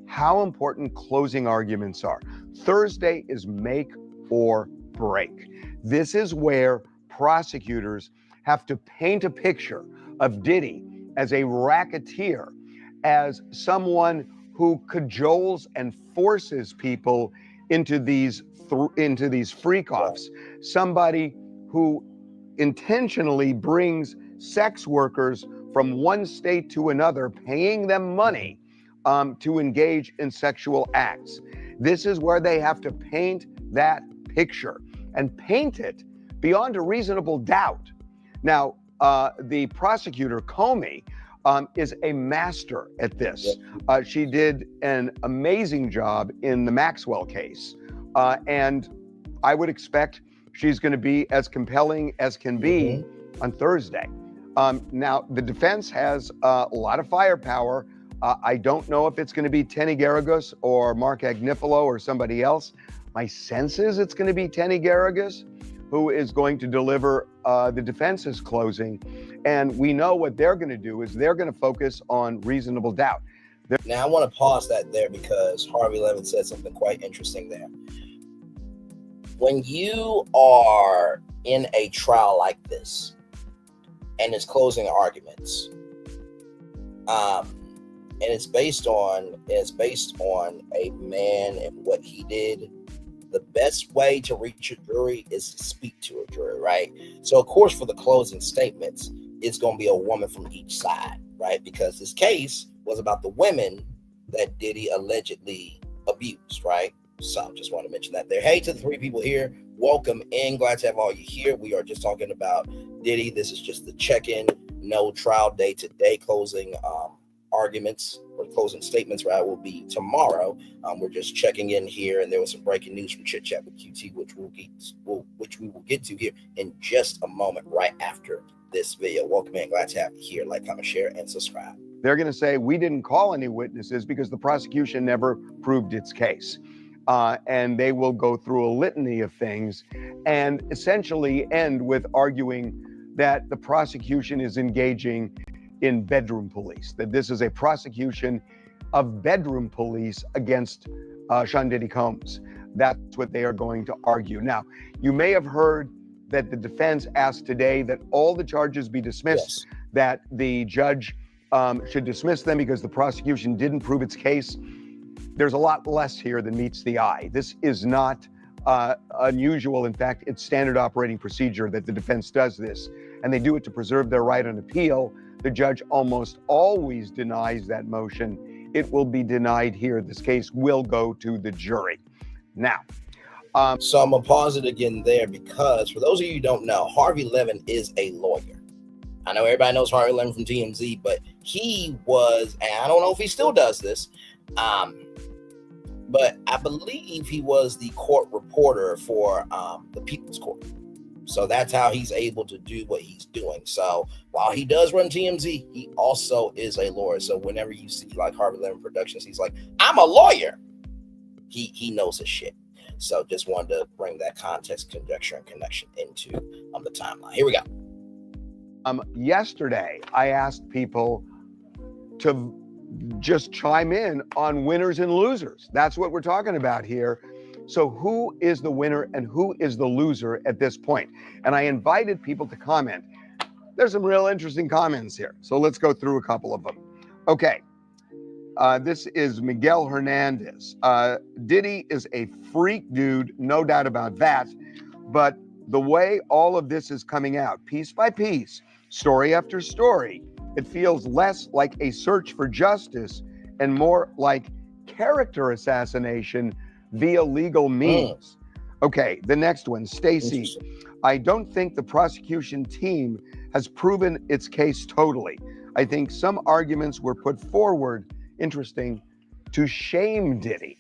how important closing arguments are. Thursday is make or break. This is where prosecutors have to paint a picture of Diddy as a racketeer, as someone who cajoles and forces people into these freak-offs, somebody who intentionally brings sex workers from one state to another, paying them money to engage in sexual acts. This is where they have to paint that picture and paint it beyond a reasonable doubt. Now, the prosecutor, Comey, is a master at this. She did an amazing job in the Maxwell case. And I would expect she's going to be as compelling as can be on Thursday. Now, the defense has a lot of firepower. I don't know if it's going to be Tenny Garagos or Mark Agnifilo or somebody else. My sense is it's going to be Tenny Garagos who is going to deliver the defense's closing. And we know what they're going to do is they're going to focus on reasonable doubt. Now, I want to pause that there because Harvey Levin said something quite interesting there. When you are in a trial like this and it's closing arguments, and it's based on a man and what he did, the best way to reach a jury is to speak to a jury, right? So, of course, for the closing statements, it's going to be a woman from each side, right? Because this case was about the women that Diddy allegedly abused, right? So, just want to mention that there. Hey, to the three people here, welcome in. Glad to have all you here. We are just talking about Diddy. This is just the check-in. No trial day today. Closing arguments or closing statements, right, will be tomorrow. We're just checking in here, and there was some breaking news from Chit Chat with QT, which we will get to here in just a moment, right after this video. Welcome in. Glad to have you here. Like, comment, share, and subscribe. They're going to say we didn't call any witnesses because the prosecution never proved its case. And they will go through a litany of things and essentially end with arguing that the prosecution is engaging in bedroom police, that this is a prosecution of bedroom police against Sean Diddy Combs. That's what they are going to argue. Now, you may have heard that the defense asked today that all the charges be dismissed, that the judge should dismiss them because the prosecution didn't prove its case. There's a lot less here than meets the eye. This is not unusual. In fact, it's standard operating procedure that the defense does this, and they do it to preserve their right on appeal. The judge almost always denies that motion. It will be denied here. This case will go to the jury. Now, so I'm gonna pause it again there, because for those of you who don't know, Harvey Levin is a lawyer. I know everybody knows Harvey Levin from TMZ, but he was, and I don't know if he still does this, but I believe he was the court reporter for the People's Court. So that's how he's able to do what he's doing. So while he does run TMZ, he also is a lawyer. So whenever you see like Harvey Levin Productions, he's like, I'm a lawyer. He knows his shit. So just wanted to bring that context, conjecture, and connection into the timeline. Here we go. Yesterday, I asked people to just chime in on winners and losers. That's what we're talking about here. So who is the winner and who is the loser at this point? And I invited people to comment. There's some real interesting comments here. So let's go through a couple of them. Okay. This is Miguel Hernandez. Diddy is a freak dude, no doubt about that. But the way all of this is coming out, piece by piece, story after story, it feels less like a search for justice and more like character assassination via legal means. Okay, the next one, Stacy. I don't think the prosecution team has proven its case totally. I think some arguments were put forward, interesting, to shame Diddy.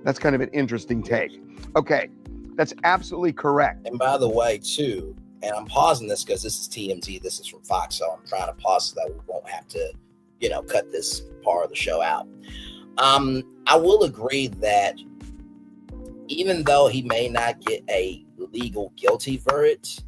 That's kind of an interesting take. Okay, that's absolutely correct. And by the way, too, and I'm pausing this because this is TMZ, this is from Fox, so I'm trying to pause so that we won't have to, cut this part of the show out. I will agree that even though he may not get a legal guilty verdict,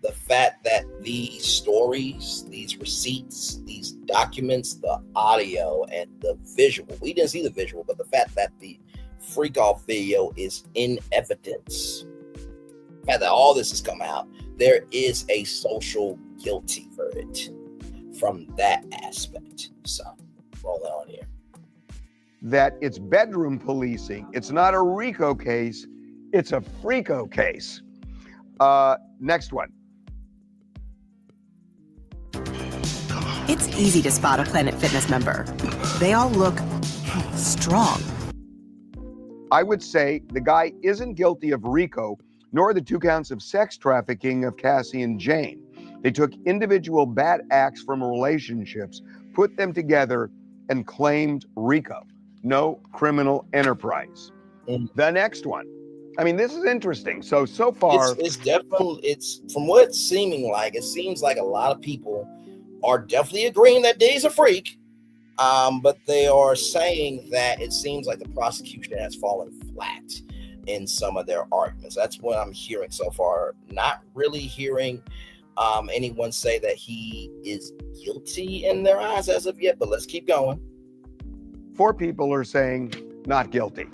the fact that these stories, these receipts, these documents, the audio and the visual, we didn't see the visual, but the fact that the freak off video is in evidence, the fact that all this has come out, there is a social guilty verdict from that aspect. So roll on here. That it's bedroom policing. It's not a RICO case. It's a Freako case. Next one. It's easy to spot a Planet Fitness member. They all look strong. I would say the guy isn't guilty of RICO, nor the 2 counts of sex trafficking of Cassie and Jane. They took individual bad acts from relationships, put them together, and claimed RICO. No criminal enterprise. The next one. I mean, this is interesting. So far, it's definitely, it's from what it's seeming like, it seems like a lot of people are definitely agreeing that Diddy's a freak, but they are saying that it seems like the prosecution has fallen flat in some of their arguments. That's what I'm hearing so far. Not really hearing anyone say that he is guilty in their eyes as of yet, but let's keep going. 4 people are saying not guilty.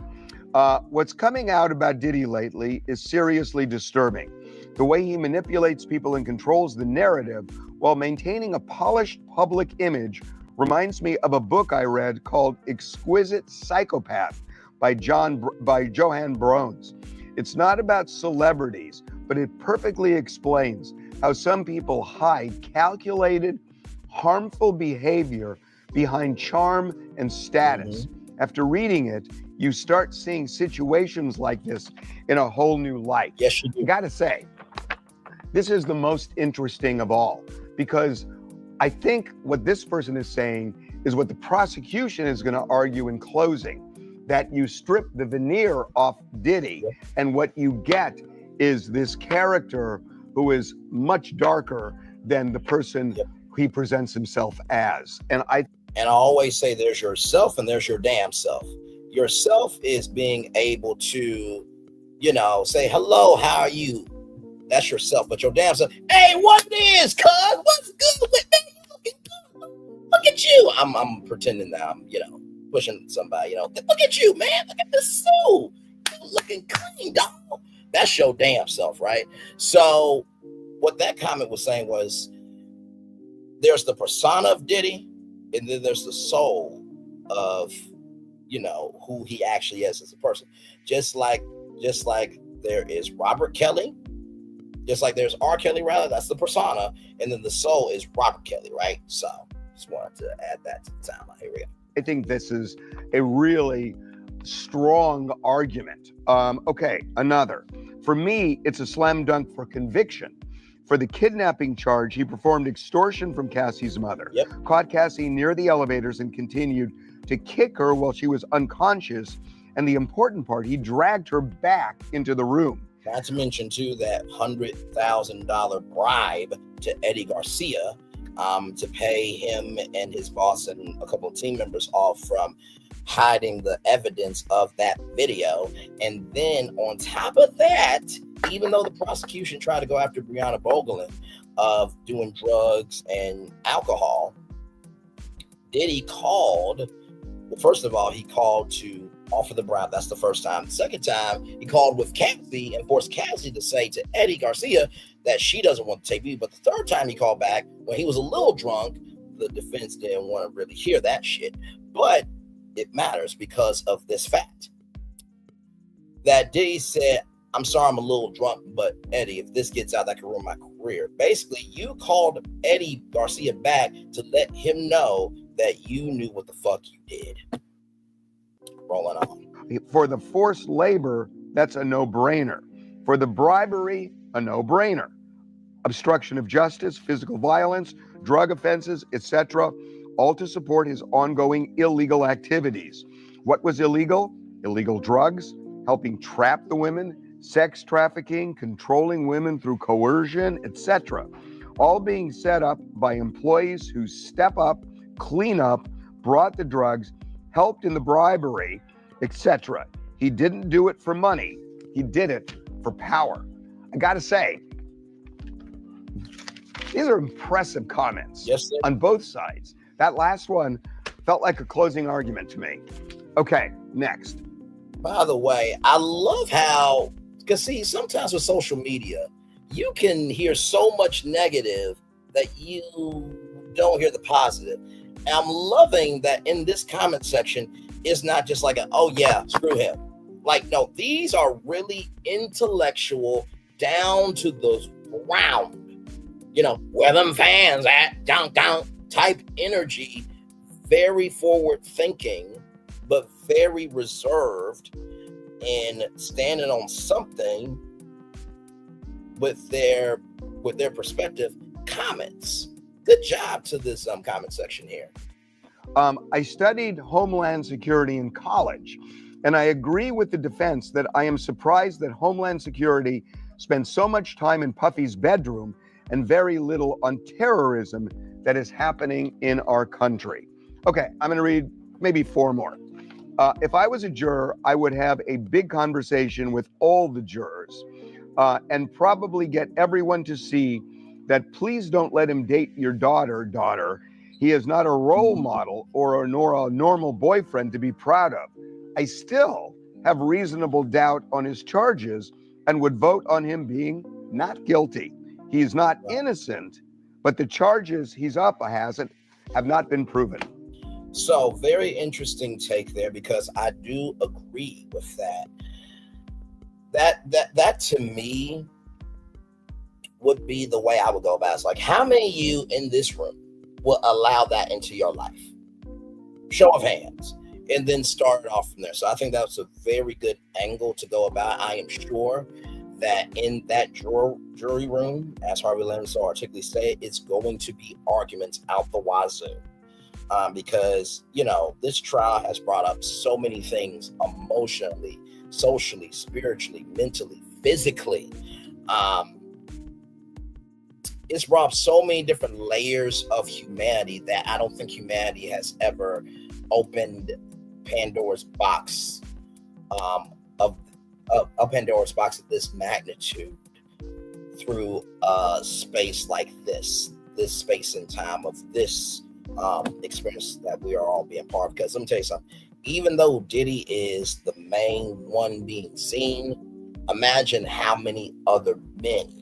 What's coming out about Diddy lately is seriously disturbing. The way he manipulates people and controls the narrative while maintaining a polished public image reminds me of a book I read called Exquisite Psychopath by Johann Brones. It's not about celebrities, but it perfectly explains how some people hide calculated, harmful behavior behind charm and status. After reading it, you start seeing situations like this in a whole new light. Yes, you do. I gotta say, this is the most interesting of all, because I think what this person is saying is what the prosecution is gonna argue in closing, that you strip the veneer off Diddy, and what you get is this character who is much darker than the person he presents himself as. And I always say there's yourself and there's your damn self. Yourself is being able to, say, hello, how are you? That's yourself. But your damn self, hey, what is, cuz? What's good with me? Looking good. Look at you. I'm pretending that I'm, pushing somebody, look at you, man. Look at this suit. You looking clean, dog. That's your damn self, right? So what that comment was saying was, there's the persona of Diddy, and then there's the soul of, who he actually is as a person. Just like there is Robert Kelly, just like there's R. Kelly, rather, that's the persona, and then the soul is Robert Kelly, right? So just wanted to add that to the timeline. Here we go. I think this is a really strong argument. Okay, another. For me, it's a slam dunk for conviction. For the kidnapping charge, he performed extortion from Cassie's mother, caught Cassie near the elevators and continued to kick her while she was unconscious. And the important part, he dragged her back into the room. Not to mention, too, that $100,000 bribe to Eddie Garcia to pay him and his boss and a couple of team members off from hiding the evidence of that video. And then on top of that, even though the prosecution tried to go after Breonna Bogelin of doing drugs and alcohol, Diddy called. Well, first of all, he called to offer the bribe. That's the first time. The second time, he called with Cassie and forced Cassie to say to Eddie Garcia that she doesn't want to take me. But the third time he called back, when he was a little drunk, the defense didn't want to really hear that shit. But it matters because of this fact that Diddy said, I'm sorry, I'm a little drunk, but Eddie, if this gets out, that could ruin my career. Basically, you called Eddie Garcia back to let him know that you knew what the fuck you did. Rolling on. For the forced labor, that's a no-brainer. For the bribery, a no-brainer. Obstruction of justice, physical violence, drug offenses, etc., all to support his ongoing illegal activities. What was illegal? Illegal drugs, helping trap the women, sex trafficking, controlling women through coercion, etc. All being set up by employees who step up, clean up, brought the drugs, helped in the bribery, etc. He didn't do it for money. He did it for power. I gotta say, these are impressive comments on both sides. That last one felt like a closing argument to me. Okay, next. By the way, I love how, because see, sometimes with social media, you can hear so much negative that you don't hear the positive. And I'm loving that in this comment section, it's not just like, oh yeah, screw him. Like, no, these are really intellectual, down to the ground, where them fans at, down, type energy, very forward thinking, but very reserved and standing on something with their perspective. Comments. Good job to this comment section here. I studied Homeland Security in college, and I agree with the defense that I am surprised that Homeland Security spends so much time in Puffy's bedroom and very little on terrorism that is happening in our country. Okay, I'm going to read maybe 4 more. If I was a juror, I would have a big conversation with all the jurors and probably get everyone to see that please don't let him date your daughter. He is not a role model nor a normal boyfriend to be proud of. I still have reasonable doubt on his charges and would vote on him being not guilty. He is not innocent, but the charges he's up have not been proven. So very interesting take there, because I do agree with that. That to me would be the way I would go about it. It's like, how many of you in this room will allow that into your life? Show of hands. And then start it off from there. So I think that's a very good angle to go about. I am sure that in that jury room, as Harvey Lemon so articulately said, it's going to be arguments out the wazoo. Because, this trial has brought up so many things emotionally, socially, spiritually, mentally, physically. It's brought up so many different layers of humanity that I don't think humanity has ever opened Pandora's box of Pandora's box of this magnitude through a space like this space and time of this experience that we are all being part of. Because let me tell you something, even though Diddy is the main one being seen, imagine how many other men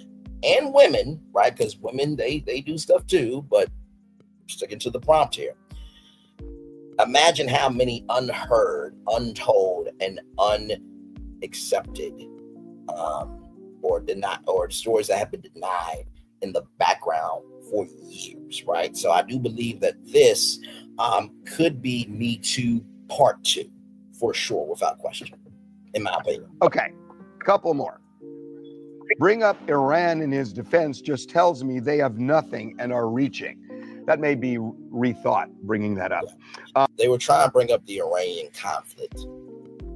and women, right? Because women, they do stuff too, but sticking to the prompt here. Imagine how many unheard, untold, and unaccepted or denied, or stories that have been denied in the background for years, right? So I do believe that this could be Me Too Part 2 for sure, without question, in my opinion. Okay, couple more. Bring up Iran in his defense just tells me they have nothing and are reaching. That may be rethought, bringing that up. They were trying to bring up the Iranian conflict.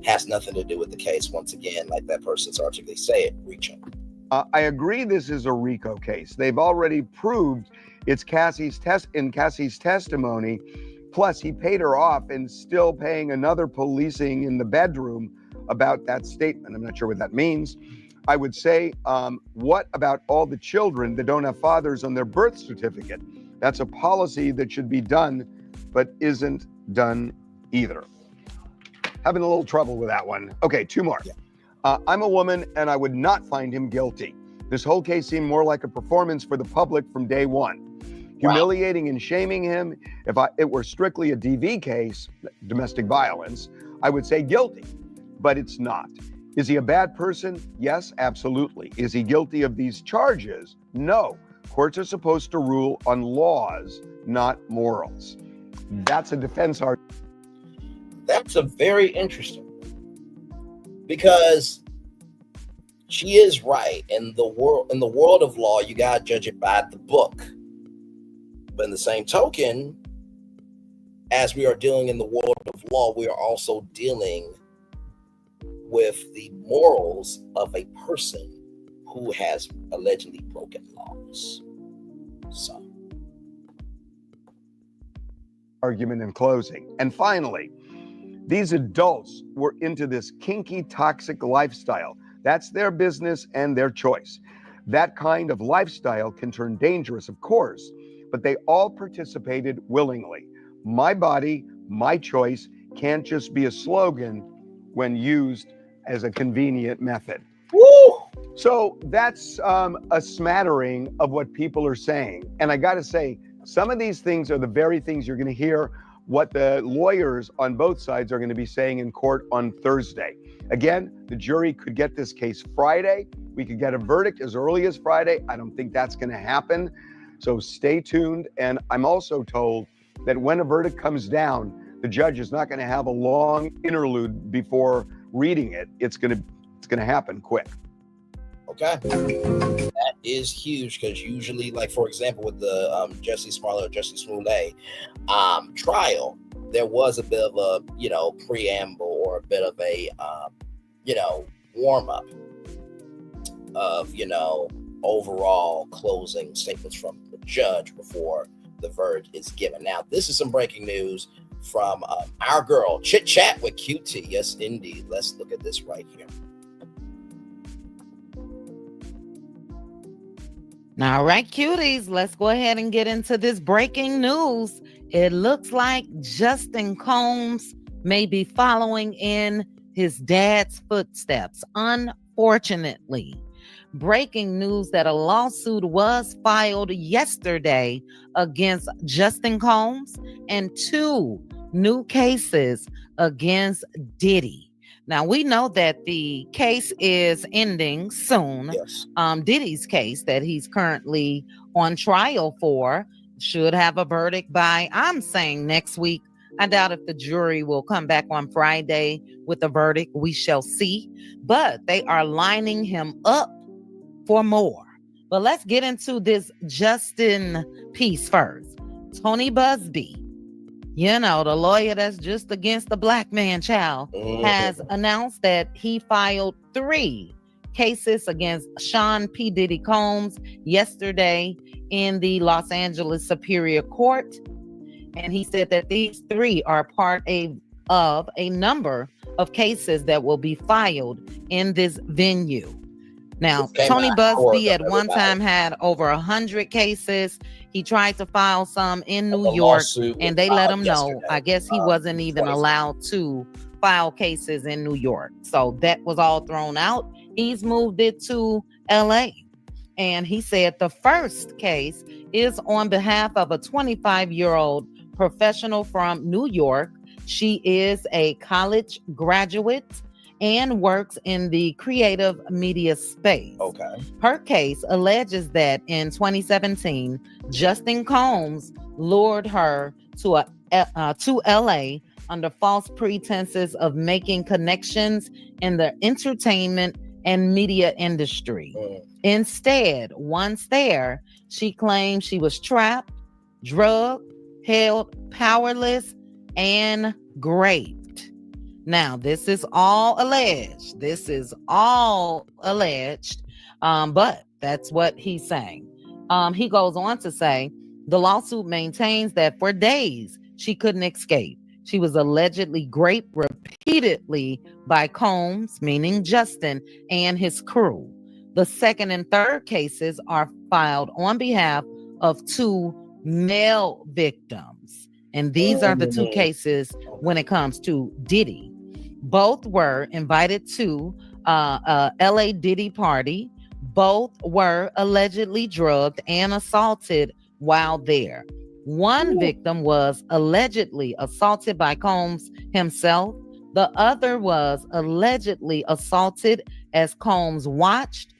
Has nothing to do with the case. Once again, like that person's article, they say it, reaching. I agree this is a RICO case. They've already proved it's Cassie's testimony. Plus, he paid her off and still paying another policing in the bedroom about that statement. I'm not sure what that means. I would say, what about all the children that don't have fathers on their birth certificate? That's a policy that should be done, but isn't done either. Having a little trouble with that one. Okay, two more. I'm a woman and I would not find him guilty. This whole case seemed more like a performance for the public from day one. Humiliating and shaming him. If it were strictly a DV case, domestic violence, I would say guilty, but it's not. Is he a bad person? Yes, absolutely. Is he guilty of these charges? No. Courts are supposed to rule on laws, not morals. That's a defense argument. That's a very interesting, because she is right. In the world of law, you gotta judge it by the book. But in the same token, as we are dealing in the world of law, we are also dealing with the morals of a person who has allegedly broken laws. So, argument in closing. And finally, these adults were into this kinky, toxic lifestyle. That's their business and their choice. That kind of lifestyle can turn dangerous, of course, but they all participated willingly. My body, my choice can't just be a slogan when used as a convenient method. Woo! So that's a smattering of what people are saying. And I got to say, some of these things are the very things you're going to hear what the lawyers on both sides are going to be saying in court on Thursday. Again, the jury could get this case Friday. We could get a verdict as early as Friday. I don't think that's going to happen. So stay tuned. And I'm also told that when a verdict comes down, the judge is not going to have a long interlude before reading it. It's going to happen quick. Okay. That is huge, because usually, like, for example, with the Jesse Smollett, Jesse Smollett trial, there was a bit of a, preamble or a bit of a, warm up of, overall closing statements from the judge before the verdict is given. Now, this is some breaking news from our girl, Chit Chat with QT. Yes, indeed. Let's look at this right here. All right, cuties, let's go ahead and get into this breaking news. It looks like Justin Combs may be following in his dad's footsteps. Unfortunately, breaking news that a lawsuit was filed yesterday against Justin Combs and 2 new cases against Diddy. Now, we know that the case is ending soon. Yes. Diddy's case that he's currently on trial for should have a verdict by, I'm saying, next week. I doubt if the jury will come back on Friday with a verdict. We shall see. But they are lining him up for more. But let's get into this Justin piece first. Tony Busby, the lawyer that's just against the black man child, has announced that he filed 3 cases against Sean P. Diddy Combs yesterday in the Los Angeles Superior Court. And he said that these 3 are part of a number of cases that will be filed in this venue. Now, Tony Busby at one time had over 100 cases. He tried to file some in New York, and they let him know. I guess he wasn't even allowed to file cases in New York. So that was all thrown out. He's moved it to LA. And he said the first case is on behalf of a 25-year-old professional from New York. She is a college graduate and works in the creative media space. Okay. Her case alleges that in 2017, Justin Combs lured her to LA under false pretenses of making connections in the entertainment and media industry. Instead, once there, she claimed she was trapped, drugged, held powerless, and raped. Now, this is all alleged. But that's what he's saying. He goes on to say, the lawsuit maintains that for days she couldn't escape. She was allegedly raped repeatedly by Combs, meaning Justin, and his crew. The second and third cases are filed on behalf of two male victims. And these are the two cases when it comes to Diddy. Both were invited to a LA Diddy party. Both were allegedly drugged and assaulted while there. One victim was allegedly assaulted by Combs himself. The other was allegedly assaulted as Combs watched,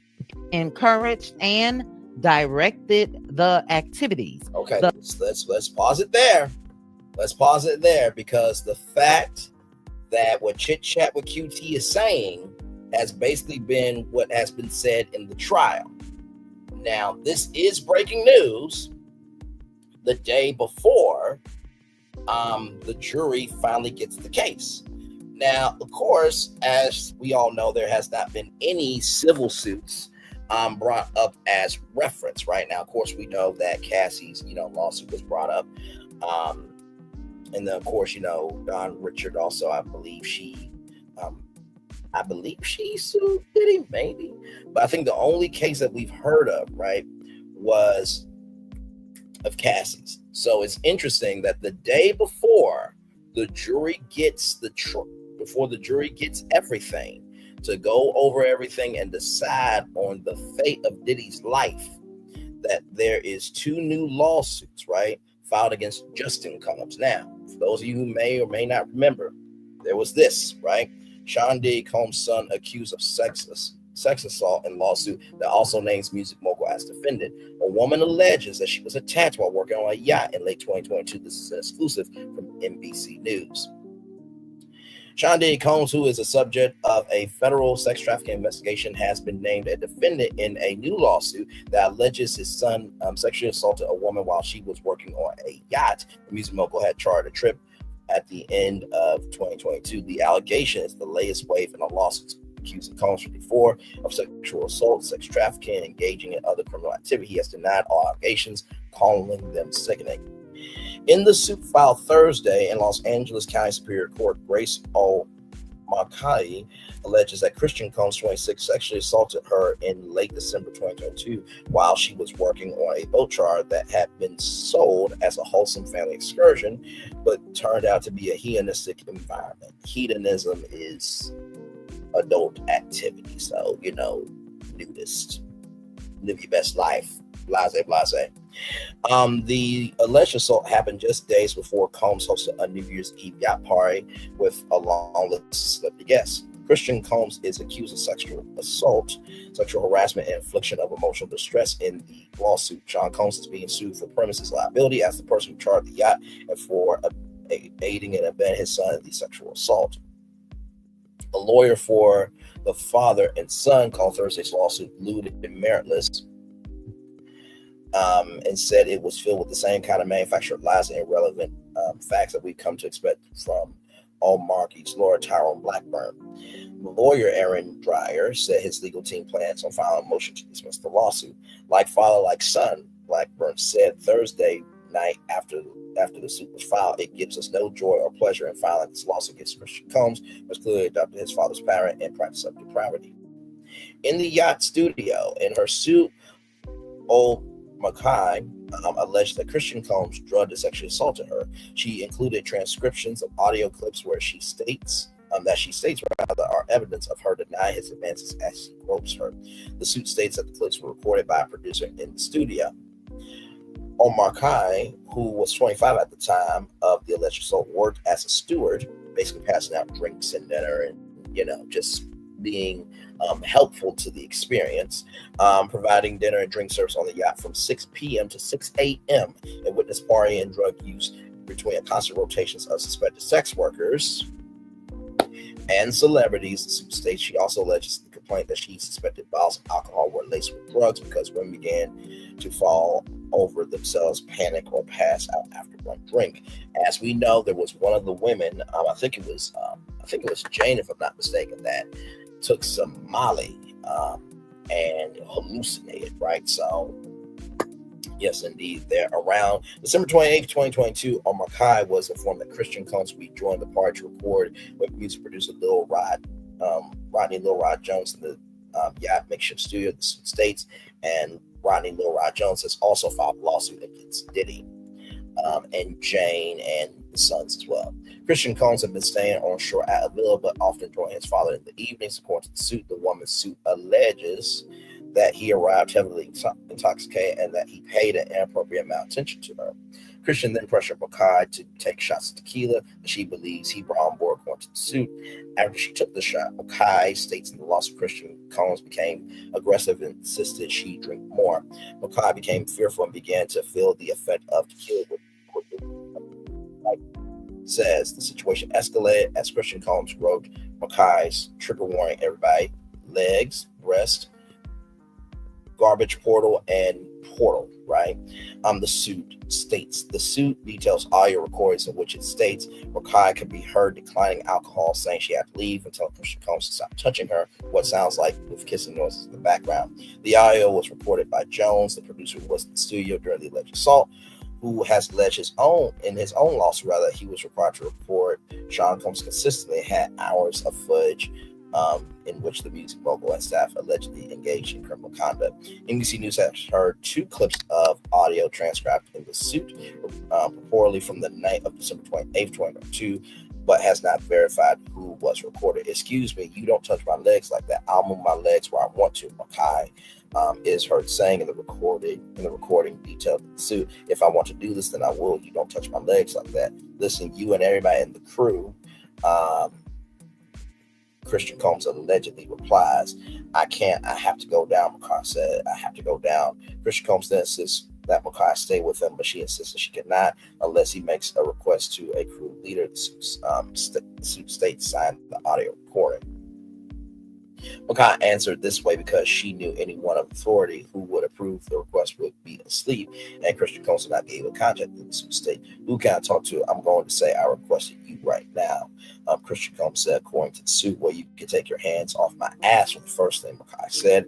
encouraged, and directed the activities. Okay, let's pause it there. Let's pause it there, because the fact that what Chit Chat with QT is saying has basically been what has been said in the trial. Now, this is breaking news the day before the jury finally gets the case. Now, of course, as we all know, there has not been any civil suits brought up as reference right now. Of course, we know that Cassie's, lawsuit was brought up. And then, of course, Don Richard also, I believe she sued Diddy, maybe. But I think the only case that we've heard of, right, was of Cassie's. So it's interesting that the day before the jury gets before the jury gets everything to go over everything and decide on the fate of Diddy's life, that there is two new lawsuits, right, filed against Justin Combs. Now, for those of you who may or may not remember, there was this, right? Sean Diddy Combs' son accused of sex assault in lawsuit that also names music mogul as defendant. A woman alleges that she was attacked while working on a yacht in late 2022. This is an exclusive from NBC News. Sean Diddy Combs, who is a subject of a federal sex trafficking investigation, has been named a defendant in a new lawsuit that alleges his son sexually assaulted a woman while she was working on a yacht. The music mogul had chartered a trip at the end of 2022. The allegation is the latest wave in a lawsuit accusing Combs 54 of sexual assault, sex trafficking, and engaging in other criminal activity. He has denied all allegations, calling them sickening. In the suit filed Thursday in Los Angeles County Superior Court, Grace O. Makai alleges that Christian Combs, 26, sexually assaulted her in late December 2022 while she was working on a boat charter that had been sold as a wholesome family excursion, but turned out to be a hedonistic environment. Hedonism is adult activity, so, nudist, live your best life, blase. The alleged assault happened just days before Combs hosted a New Year's Eve yacht party with a long list of celebrity guests. Christian Combs is accused of sexual assault, sexual harassment, and infliction of emotional distress in the lawsuit. Sean Combs is being sued for premises liability as the person who chartered the yacht and for aiding and abetting his son in the sexual assault. A lawyer for the father and son called Thursday's lawsuit lewd and meritless, and said it was filled with the same kind of manufactured lies and irrelevant facts that we've come to expect from all Markey's lawyer Tyrone Blackburn. Lawyer Aaron Dreyer said his legal team plans on filing a motion to dismiss the lawsuit. Like father, like son, Blackburn said Thursday night after the suit was filed, it gives us no joy or pleasure in filing this lawsuit against Christian Combs, who was clearly adopted his father's parent and practice of depravity. In the yacht studio, in her suit, Old Mackay alleged that Christian Combs drugged and sexually assaulted her. She included transcriptions of audio clips where she states are evidence of her denying his advances as he gropes her. The suit states that the clips were recorded by a producer in the studio. Omar Kai, who was 25 at the time of the alleged assault, worked as a steward, basically passing out drinks and dinner and, just being helpful to the experience, providing dinner and drink service on the yacht from 6 p.m. to 6 a.m. and witness party and drug use between a constant rotations of suspected sex workers and celebrities. The suit states she also alleges the complaint that she suspected bottles of alcohol were laced with drugs because women began to fall over themselves, panic, or pass out after one drink. As we know, there was one of the women, I think it was Jane, if I'm not mistaken, that took some Molly and hallucinated, right? So, yes, indeed. They're around December 28th, 2022. Omar Kai was informed that Christian Combs would join the party to record with music producer Rodney Lil Rod Jones in the yacht makeshift studio, the states. And Rodney Lil Rod Jones has also filed a lawsuit against Diddy and Jane and the sons as well. Christian Combs had been staying on shore at a villa, but often joined his father in the evenings. According to the suit, the woman's suit alleges that he arrived heavily intoxicated and that he paid an inappropriate amount of attention to her. Christian then pressured Makai to take shots of tequila that she believes he brought on board, according to the suit. After she took the shot, Makai states in the lawsuit Christian Combs became aggressive and insisted she drink more. Makai became fearful and began to feel the effect of tequila. Says the situation escalated as Christian Combs wrote Makai's trigger warning everybody: legs, breast, garbage portal, and portal, right? The suit details audio recordings in which it states Makai could be heard declining alcohol, saying she had to leave until Christian Combs to stop touching her, what sounds like with kissing noises in the background. The audio was reported by Jones, the producer who was in the studio during the alleged assault, who has alleged in his own lawsuit, he was required to report Sean Combs consistently had hours of footage in which the music mogul and staff allegedly engaged in criminal conduct. NBC News has heard 2 clips of audio transcribed in the suit, purportedly from the night of December 28th, 2022, but has not verified who was recorded. Excuse me, you don't touch my legs like that. I'll move my legs where I want to. Makai is heard saying in the recording detailed in the suit, if I want to do this, then I will. You don't touch my legs like that. Listen, you and everybody in the crew. Christian Combs allegedly replies, I can't, I have to go down. Makai said, I have to go down. Christian Combs then insists that Makai stay with him, but she insists that she cannot unless he makes a request to a crew leader. The suit states signed the audio recording. Makai answered this way because she knew anyone of authority who would approve the request would be asleep, and Christian Combs would not be able to contact the suit state. Who can I talk to? I'm going to say I requested you right now. Christian Combs said, according to the suit, well, you can take your hands off my ass, was the first thing Makai said.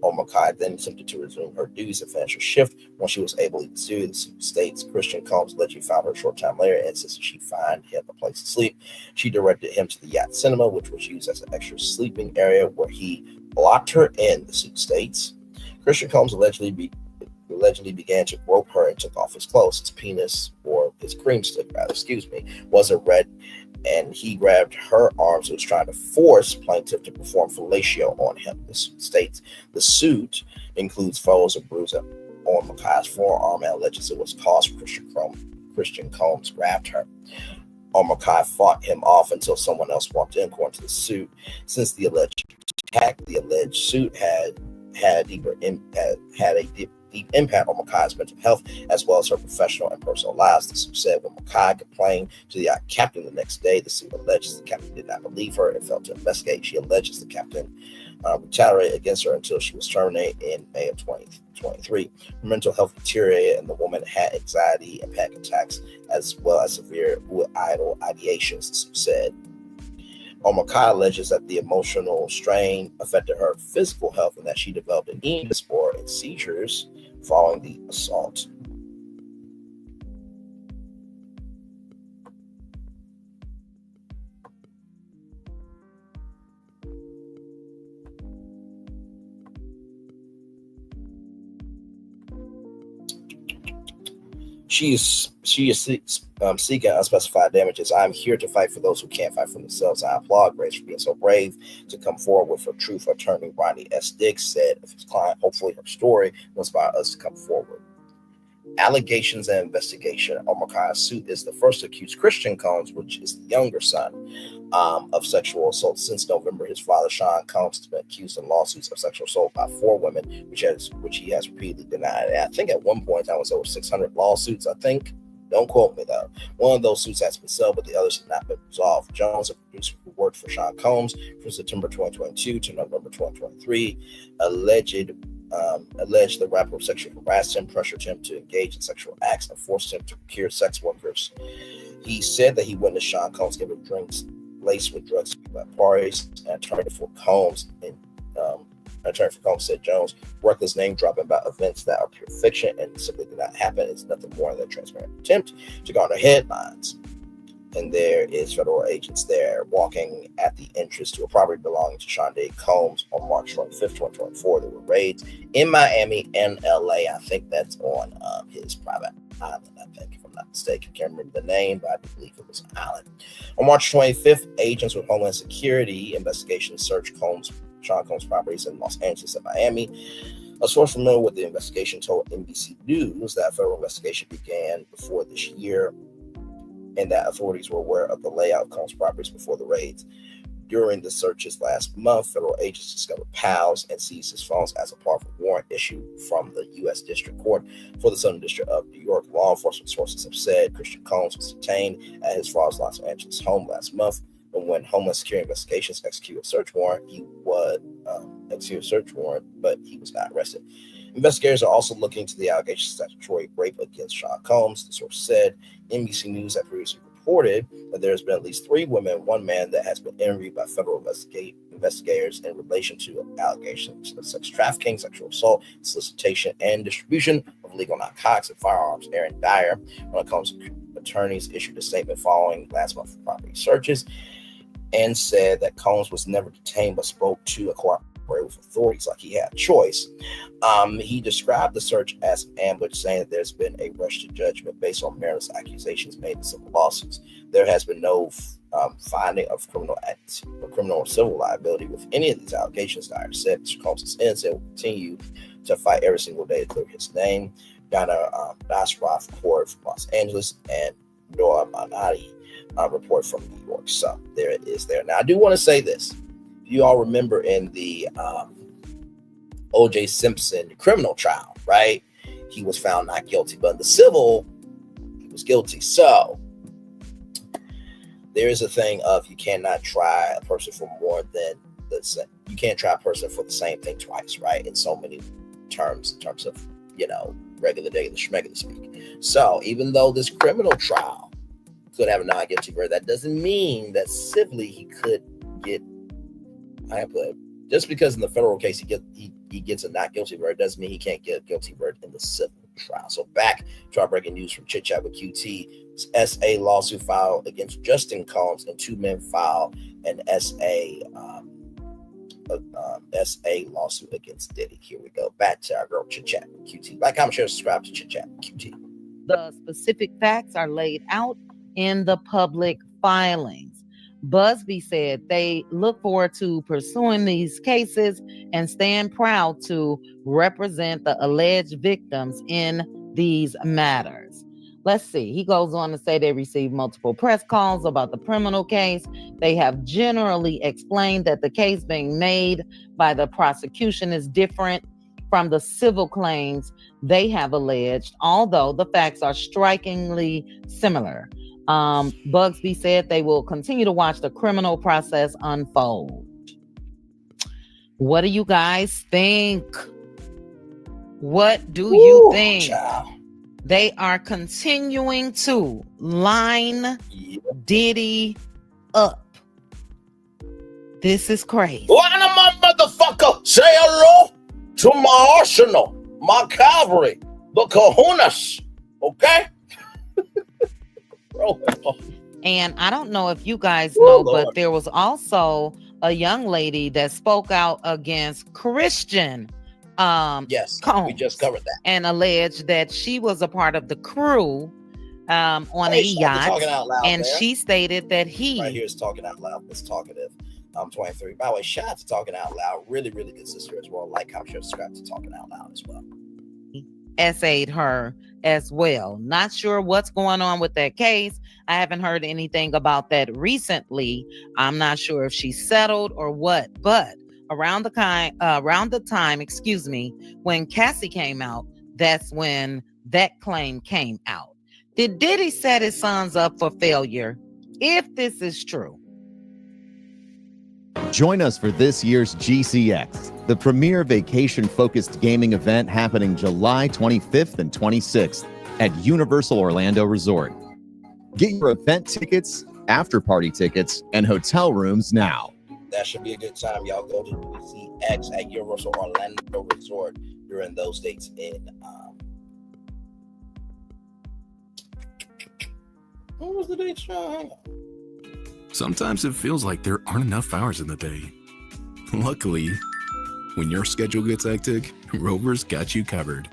Makai then attempted to resume her duties and finish her shift. When she was able to do, the suit states Christian Combs allegedly found her a short time later and insisted she find him a place to sleep. She directed him to the yacht cinema, which was used as an extra sleeping area, where he blocked her in, the suit states. Christian Combs allegedly began to grope her and took off his clothes. His penis, or his cream stick rather, wasn't red, and he grabbed her arms and was trying to force plaintiff to perform fellatio on him. The suit states the suit includes photos of bruises on Makai's forearm and alleges it was caused when Christian Combs grabbed her. Makai fought him off until someone else walked in, according to the suit. Since the alleged attack, the alleged suit had a deep impact on Makai's mental health as well as her professional and personal lives. The suit said when Makai complained to the yacht captain the next day, the suit alleges the captain did not believe her and failed to investigate. She alleges the captain retaliated against her until she was terminated in May of 2023. Her mental health deteriorated and the woman had anxiety and panic attacks as well as severe suicidal ideations, the suit said. Makai alleges that the emotional strain affected her physical health and that she developed an eating disorder and seizures following the assault. She is seeking unspecified damages. I'm here to fight for those who can't fight for themselves. I applaud Grace for being so brave to come forward with her truth. Attorney Ronnie S. Dix said of his client, hopefully her story will inspire us to come forward. Allegations and investigation. Makai's suit is the first accused Christian Combs, which is the younger son, of sexual assault. Since November, his father, Sean Combs, has been accused in lawsuits of sexual assault by 4 women, which he has repeatedly denied. And I think at one point, that was over 600 lawsuits, I think. Don't quote me though. One of those suits has been settled, but the others have not been resolved. Jones, a producer who worked for Sean Combs from September 2022 to November 2023, alleged the rapper sexually harassed him, pressured him to engage in sexual acts, and forced him to procure sex workers. He said that he witnessed Sean Combs giving drinks laced with drugs at parties. An attorney for Combs said Jones' reckless name dropping about events that are pure fiction and simply did not happen. It's nothing more than a transparent attempt to garner headlines. And there is federal agents there walking at the entrance to a property belonging to Sean D. Combs on March 25th, 2024. There were raids in Miami and LA. I think that's on his private island, I think, if I'm not mistaken. Can't remember the name, but I believe it was an island. On March 25th, agents with Homeland Security investigation searched Sean Combs' properties in Los Angeles and Miami. A source familiar with the investigation told NBC News that a federal investigation began before this year and that authorities were aware of the layout of Combs' properties before the raids. During the searches last month, federal agents discovered PALs and seized his phones as a part of a warrant issued from the U.S. District Court for the Southern District of New York. Law enforcement sources have said Christian Combs was detained at his father's Los Angeles home last month. But when Homeland Security Investigations executed a search warrant, but he was not arrested. Investigators are also looking into the allegations of statutory rape against Sean Combs. The source said NBC News had previously reported that there's been at least 3 women and 1 man that has been interviewed by federal investigators in relation to allegations of sex trafficking, sexual assault, solicitation, and distribution of illegal narcotics and firearms. Aaron Dyer, when it comes to attorneys, issued a statement following last month's property searches and said that Combs was never detained but spoke to a cooperate with authorities like he had a choice. He described the search as an ambush, saying that there's been a rush to judgment based on meritless accusations made in civil lawsuits. There has been no finding of criminal or civil liability with any of these allegations. Dyer said Mr. Combs is innocent and will continue to fight every single day to clear his name. Donna Basroff reported from Los Angeles and Nora Manati report from New York. So there it is there. Now, I do want to say this. You all remember in the O.J. Simpson criminal trial, right? He was found not guilty, but in the civil, he was guilty. So there is a thing of you cannot try a person for more than you can't try a person for the same thing twice, right? In so many terms, in terms of, regular schmegular speak. So even though this criminal trial could have a non-guilty verdict, that doesn't mean that civilly he could get. Just because in the federal case he gets a not guilty verdict doesn't mean he can't get a guilty verdict in the civil trial. So back to our breaking news from Chit Chat with QT. SA lawsuit filed against Justin Combs and 2 men filed an SA lawsuit against Diddy. Here we go. Back to our girl Chit Chat with QT. Like, comment, share, subscribe to Chit Chat with QT. The specific facts are laid out in the public filings. Busby said they look forward to pursuing these cases and stand proud to represent the alleged victims in these matters. Let's see. He goes on to say they received multiple press calls about the criminal case. They have generally explained that the case being made by the prosecution is different from the civil claims they have alleged, although the facts are strikingly similar. Bugsby said they will continue to watch the criminal process unfold. What do you guys think? What do you think? Child. They are continuing to line Diddy up. This is crazy. Line them up, motherfucker. Say hello to my arsenal, my cavalry, the kahunas. Okay? And I don't know if you guys know, but there was also a young lady that spoke out against Christian yes, Combs, we just covered that, and alleged that she was a part of the crew on a yacht, and there. She stated that he right here is talking out loud. It's talkative. 23. By the way, shout out to Talking Out Loud. Really, really good sister as well. Like, comment, share, subscribe to Talking Out Loud as well. Essayed her as well. Not sure what's going on with that case. I haven't heard anything about that recently. I'm not sure if she settled or what, but around the time, when Cassie came out, that's when that claim came out. Did Diddy set his sons up for failure? If this is true. Join us for this year's GCX, the premier vacation-focused gaming event happening July 25th and 26th at Universal Orlando Resort. Get your event tickets, after-party tickets, and hotel rooms now. That should be a good time. Y'all go to GCX at Universal Orlando Resort during those dates in what was the date, Sean? Sometimes it feels like there aren't enough hours in the day. Luckily, when your schedule gets hectic, Rover's got you covered.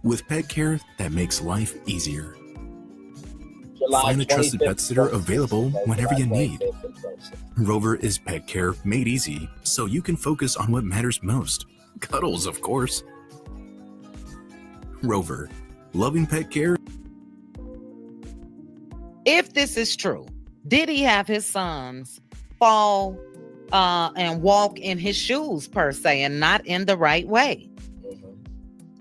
With pet care that makes life easier. Find a trusted pet sitter available whenever you need. Rover is pet care made easy, so you can focus on what matters most. Cuddles, of course. Rover, loving pet care. If this is true, did he have his sons fall and walk in his shoes per se and not in the right way?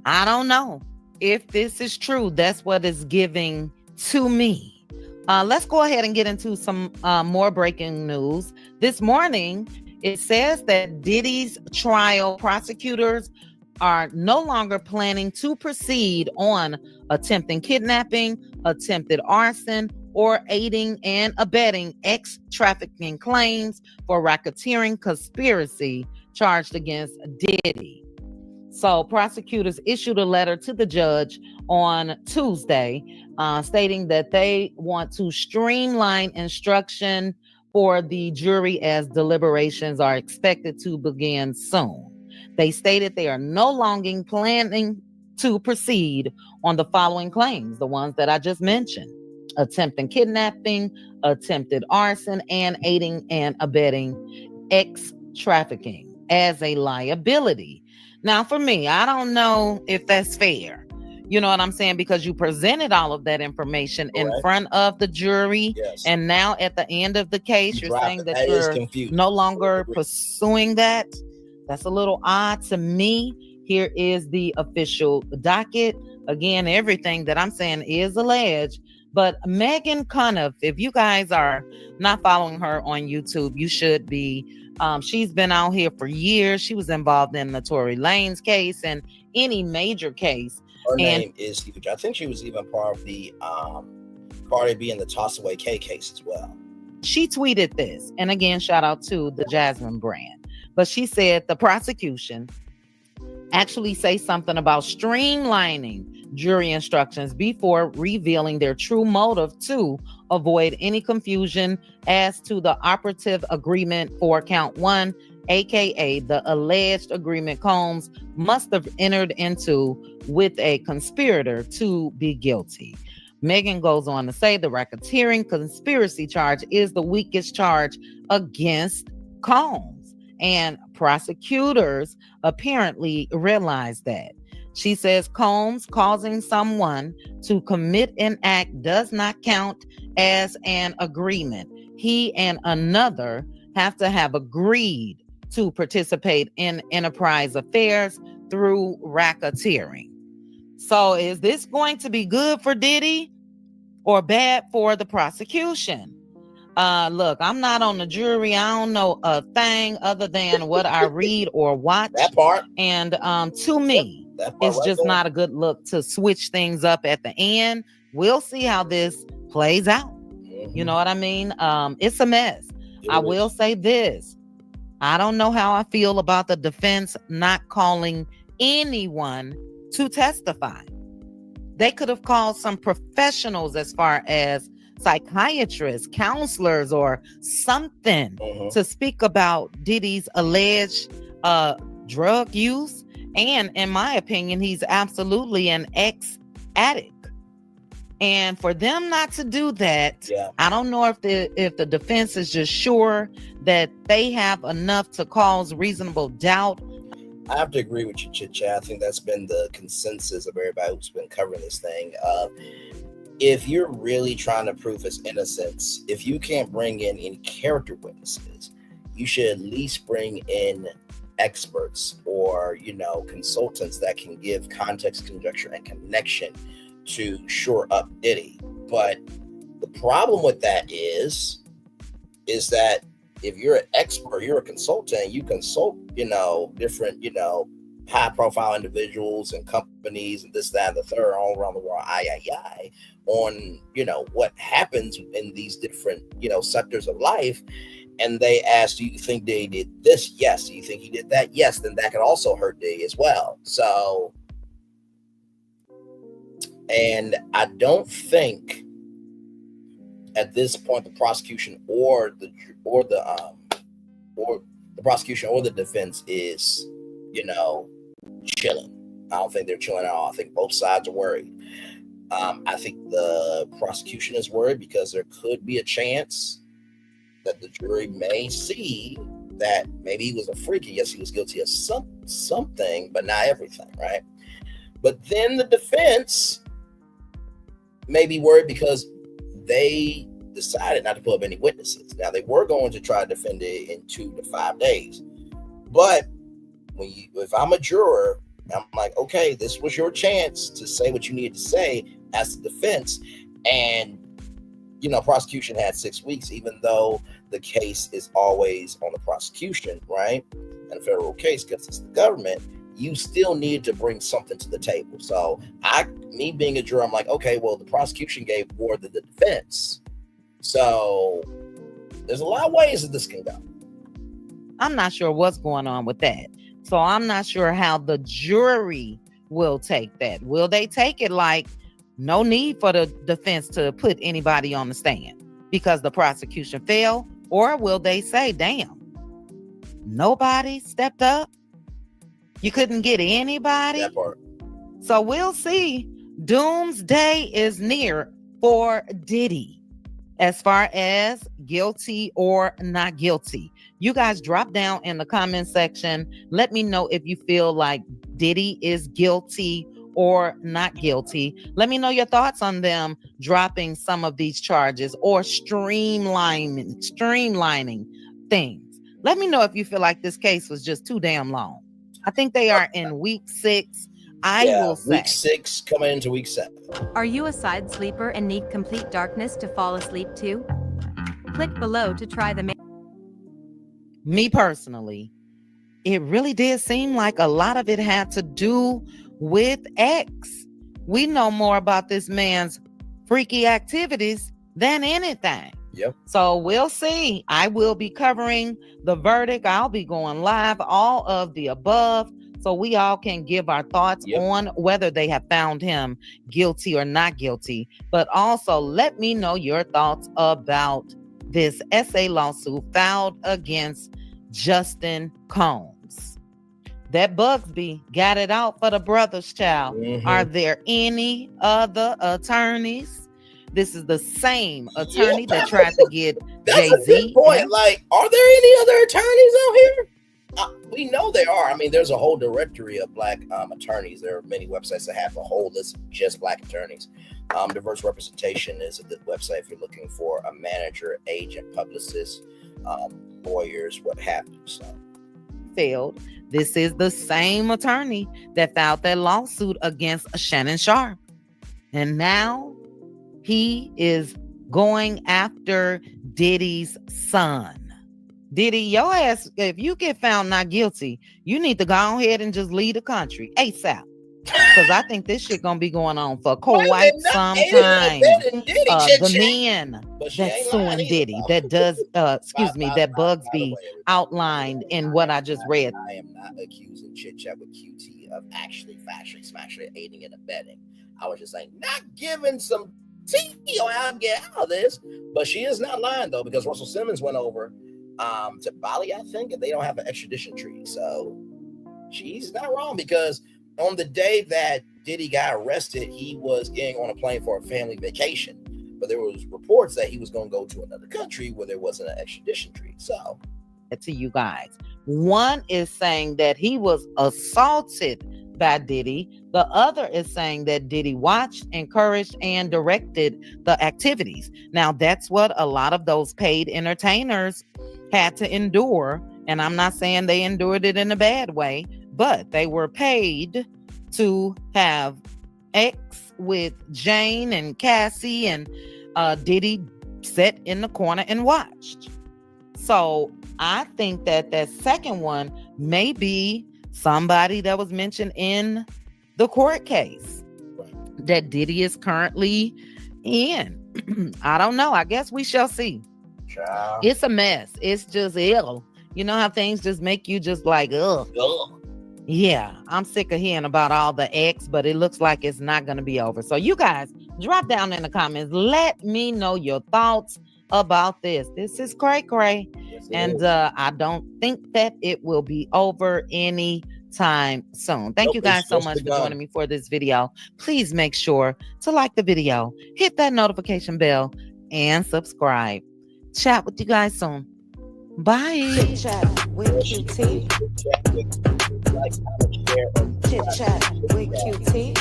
I don't know. If this is true, that's what is giving to me. Let's go ahead and get into some more breaking news. This morning, it says that Diddy's trial prosecutors are no longer planning to proceed on attempting kidnapping, attempted arson, or aiding and abetting ex-trafficking claims for racketeering conspiracy charged against Diddy. So prosecutors issued a letter to the judge on Tuesday stating that they want to streamline instruction for the jury as deliberations are expected to begin soon. They stated they are no longer planning to proceed on the following claims, the ones that I just mentioned: attempting kidnapping, attempted arson, and aiding and abetting ex-trafficking as a liability. Now, for me, I don't know if that's fair. You know what I'm saying? Because you presented all of that information in front of the jury. Yes. And now at the end of the case, you're saying that you're no longer pursuing that. That's a little odd to me. Here is the official docket. Again, everything that I'm saying is alleged. But Megan Cuniff, if you guys are not following her on YouTube, you should be. She's been out here for years. She was involved in the Tory Lanez case and any major case. Her name is huge. I think she was even part of the Cardi B and the Toss Away K case as well. She tweeted this, and again, shout out to the Jasmine brand. But she said the prosecution actually say something about streamlining jury instructions before revealing their true motive to avoid any confusion as to the operative agreement for count one, aka the alleged agreement Combs must have entered into with a conspirator to be guilty. Megan goes on to say the racketeering conspiracy charge is the weakest charge against Combs, and prosecutors apparently realize that. She says Combs causing someone to commit an act does not count as an agreement. He and another have to have agreed to participate in enterprise affairs through racketeering. So is this going to be good for Diddy or bad for the prosecution? Look, I'm not on the jury. I don't know a thing other than what I read or watch. That part. And to me, it's just not a good look to switch things up at the end. We'll see how this plays out. You know what I mean? It's a mess. I will say this. I don't know how I feel about the defense not calling anyone to testify. They could have called some professionals as far as psychiatrists, counselors, or something to speak about Diddy's alleged drug use. And in my opinion, he's absolutely an ex-addict. And for them not to do that, I don't know if the defense is just sure that they have enough to cause reasonable doubt. I have to agree with you, Chit Chat. I think that's been the consensus of everybody who's been covering this thing. If you're really trying to prove his innocence, if you can't bring in any character witnesses, you should at least bring in experts or, consultants that can give context, conjecture, and connection to shore up Diddy. But the problem with that is that if you're an expert, you're a consultant, you consult, different, high profile individuals and companies and this, that, and the third all around the world, on, what happens in these different, sectors of life. And they ask, do you think they did this? Yes. Do you think he did that? Yes. Then that could also hurt Diddy as well. So, and I don't think at this point the prosecution or the prosecution or the defense is, chilling. I don't think they're chilling at all. I think both sides are worried. I think the prosecution is worried because there could be a chance that the jury may see that maybe he was a freak. Yes, he was guilty of something, but not everything, right? But then the defense may be worried because they decided not to put up any witnesses. Now, they were going to try to defend it in 2 to 5 days. But if I'm a juror, I'm like, okay, this was your chance to say what you needed to say as the defense. And, prosecution had 6 weeks, even though the case is always on the prosecution, right? And a federal case, because it's the government, you still need to bring something to the table. So me being a juror, I'm like, okay, well, the prosecution gave more than the defense. So there's a lot of ways that this can go. I'm not sure what's going on with that. So I'm not sure how the jury will take that. Will they take it like no need for the defense to put anybody on the stand because the prosecution failed? Or will they say, damn, nobody stepped up? You couldn't get anybody? That part. So we'll see. Doomsday is near for Diddy as far as guilty or not guilty. You guys drop down in the comment section. Let me know if you feel like Diddy is guilty or not guilty. Let me know your thoughts on them dropping some of these charges or streamlining things. Let me know if you feel like this case was just too damn long. I think they are in week 6. I will say. Week 6 coming into week 7. Are you a side sleeper and need complete darkness to fall asleep to? Click below to try the Me personally, it really did seem like a lot of it had to do with X. We know more about this man's freaky activities than anything. Yep. So we'll see. I will be covering the verdict. I'll be going live, all of the above, so we all can give our thoughts on whether they have found him guilty or not guilty. But also let me know your thoughts about this SA lawsuit filed against Justin Combs. That Bugsby got it out for the brothers, child. Mm-hmm. Are there any other attorneys? This is the same attorney that tried to get Jay-Z. That's a good point. Like, are there any other attorneys out here? We know there are. I mean, there's a whole directory of black attorneys. There are many websites that have a whole list of just black attorneys. Diverse representation is a good website if you're looking for a manager, agent, publicist, lawyers, what have you. So. Failed. This is the same attorney that filed that lawsuit against Shannon Sharp. And now he is going after Diddy's son. Diddy, your ass, if you get found not guilty, you need to go ahead and just leave the country ASAP. Because I think this shit gonna be going on for quite some time. The man that's suing Diddy, that does, that Bugsby outlined in what I just read. I am not accusing Chit Chat with QT of actually aiding and abetting. I was just saying, not giving some tea on how to get out of this. But she is not lying, though, because Russell Simmons went over to Bali, I think, and they don't have an extradition treaty. So she's not wrong, because on the day that Diddy got arrested, he was getting on a plane for a family vacation. But there was reports that he was going to go to another country where there wasn't an extradition treaty. So to you guys, one is saying that he was assaulted by Diddy. The other is saying that Diddy watched, encouraged, and directed the activities. Now, that's what a lot of those paid entertainers had to endure. And I'm not saying they endured it in a bad way, but they were paid to have X with Jane and Cassie and Diddy sat in the corner and watched. So I think that that second one may be somebody that was mentioned in the court case that Diddy is currently in. I don't know. I guess we shall see. Child. It's a mess. It's just ill. You know how things just make you just like, ugh. Yeah, I'm sick of hearing about all the X, but it looks like it's not going to be over. So you guys, drop down in the comments. Let me know your thoughts about this. This is cray-cray. Yes, and I don't think that it will be over anytime soon. Thank you guys so much for joining me for this video. Please make sure to like the video, hit that notification bell, and subscribe. Chat with you guys soon. Bye. Chit chat with QT. Chit chat with QT.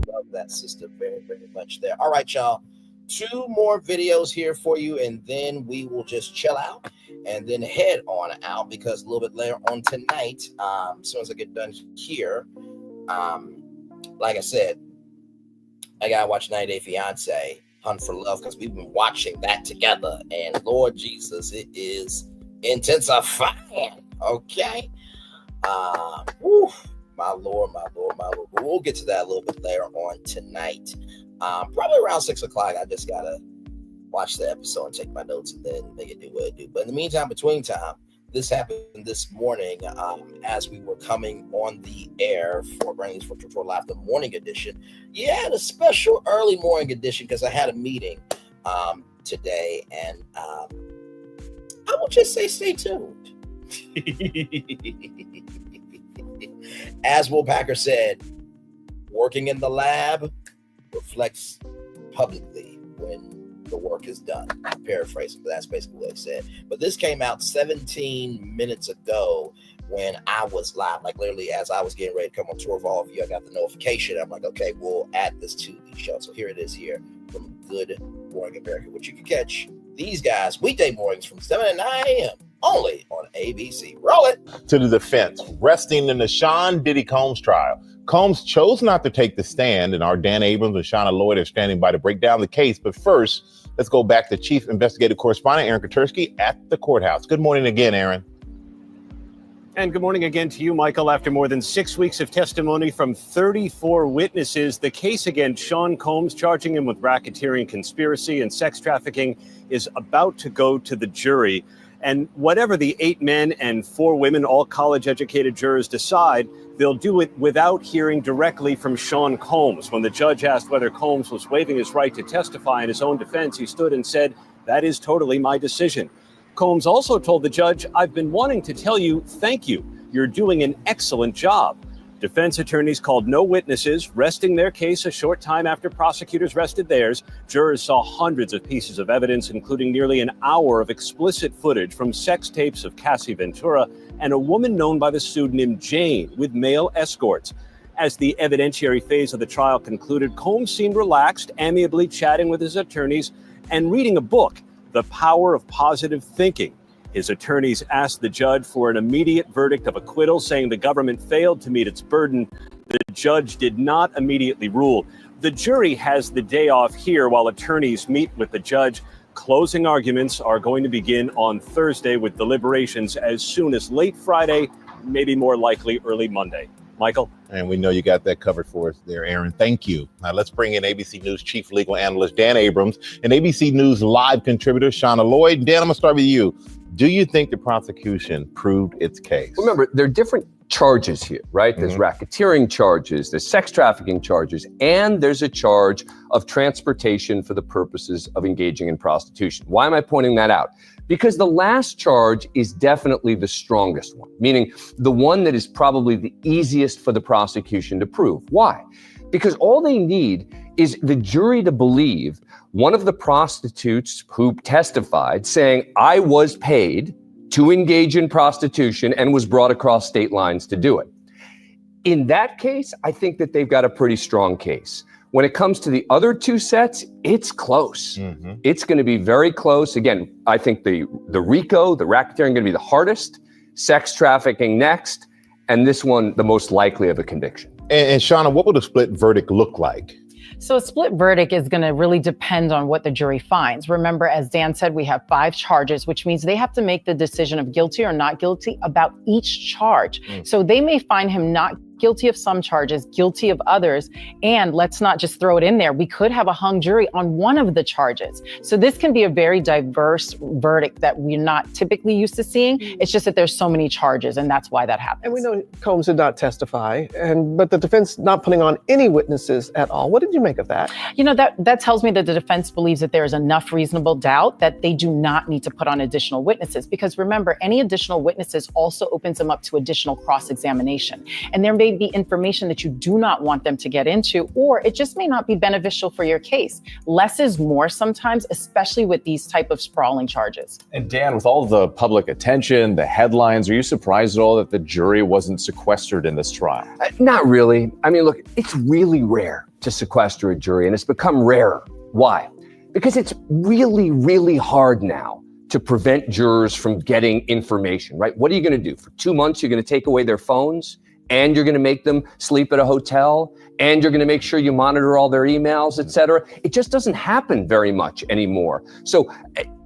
Love that sister very, very much there. All right, y'all. 2 more videos here for you, and then we will just chill out and then head on out, because a little bit later on tonight, as soon as I get done here, like I said, I gotta watch 90 Day Fiance, Hunt for Love, because we've been watching that together, and Lord Jesus, it is intensifying. Okay. Whew, my Lord. But we'll get to that a little bit later on tonight. Probably around 6 o'clock. I just gotta watch the episode and take my notes and then make it do what it do. But in the meantime, between time, this happened this morning as we were coming on the air for Brainley's Virtual Tour Live, the morning edition. Yeah, the special early morning edition, because I had a meeting today, and I will just say stay tuned. As Will Packer said, working in the lab reflects publicly when the work is done. I'm paraphrasing, but that's basically what he said. But this came out 17 minutes ago when I was live, like literally as I was getting ready to come on tour of all of you. I got the notification. I'm like, okay, we'll add this to the show. So here it is here from Good Morning America, which you can catch these guys weekday mornings from 7 to 9 a.m. only on ABC. Roll it. To the defense, resting in the Sean Diddy Combs trial. Combs chose not to take the stand, and our Dan Abrams and Shauna Lloyd are standing by to break down the case. But first, let's go back to Chief Investigative Correspondent Aaron Katersky at the courthouse. Good morning again, Aaron. And good morning again to you, Michael. After more than 6 weeks of testimony from 34 witnesses, the case against Sean Combs, charging him with racketeering, conspiracy, and sex trafficking, is about to go to the jury. And whatever the 8 men and 4 women, all college-educated jurors decide, they'll do it without hearing directly from Sean Combs. When the judge asked whether Combs was waiving his right to testify in his own defense, he stood and said, "That is totally my decision." Combs also told the judge, "I've been wanting to tell you, thank you. You're doing an excellent job." Defense attorneys called no witnesses, resting their case a short time after prosecutors rested theirs. Jurors saw hundreds of pieces of evidence, including nearly an hour of explicit footage from sex tapes of Cassie Ventura and a woman known by the pseudonym Jane with male escorts. As the evidentiary phase of the trial concluded, Combs seemed relaxed, amiably chatting with his attorneys and reading a book, The Power of Positive Thinking. His attorneys asked the judge for an immediate verdict of acquittal, saying the government failed to meet its burden. The judge did not immediately rule. The jury has the day off here while attorneys meet with the judge. Closing arguments are going to begin on Thursday, with deliberations as soon as late Friday, maybe more likely early Monday. Michael? And we know you got that covered for us there, Aaron. Thank you. Now let's bring in ABC News Chief Legal Analyst Dan Abrams and ABC News Live contributor Shauna Lloyd. Dan, I'm going to start with you. Do you think the prosecution proved its case? Remember, there are different charges here, right? There's racketeering charges, there's sex trafficking charges, and there's a charge of transportation for the purposes of engaging in prostitution. Why am I pointing that out? Because the last charge is definitely the strongest one, meaning the one that is probably the easiest for the prosecution to prove. Why? Because all they need is the jury to believe one of the prostitutes who testified saying, "I was paid to engage in prostitution and was brought across state lines to do it." In that case, I think that they've got a pretty strong case. When it comes to the other 2 sets, it's close. It's going to be very close. Again, I think the RICO, the racketeering, going to be the hardest, sex trafficking next, and this one, the most likely of a conviction. And Shauna, what would a split verdict look like? So a split verdict is going to really depend on what the jury finds. Remember, as Dan said, we have 5 charges, which means they have to make the decision of guilty or not guilty about each charge. So they may find him not guilty of some charges, guilty of others. And let's not just throw it in there. We could have a hung jury on one of the charges. So this can be a very diverse verdict that we're not typically used to seeing. It's just that there's so many charges, and that's why that happens. And we know Combs did not testify, but the defense not putting on any witnesses at all. What did you make of that? You know, that tells me that the defense believes that there is enough reasonable doubt that they do not need to put on additional witnesses. Because remember, any additional witnesses also opens them up to additional cross-examination. And there may be information that you do not want them to get into, or it just may not be beneficial for your case. Less is more sometimes, especially with these type of sprawling charges. And Dan, with all the public attention, the headlines, are you surprised at all that the jury wasn't sequestered in this trial? Not really. I mean, look, it's really rare to sequester a jury, and it's become rarer. Why? Because it's really, really hard now to prevent jurors from getting information, right? What are you going to do? For 2 months, you're going to take away their phones, and you're going to make them sleep at a hotel, and you're going to make sure you monitor all their emails, et cetera. It just doesn't happen very much anymore. So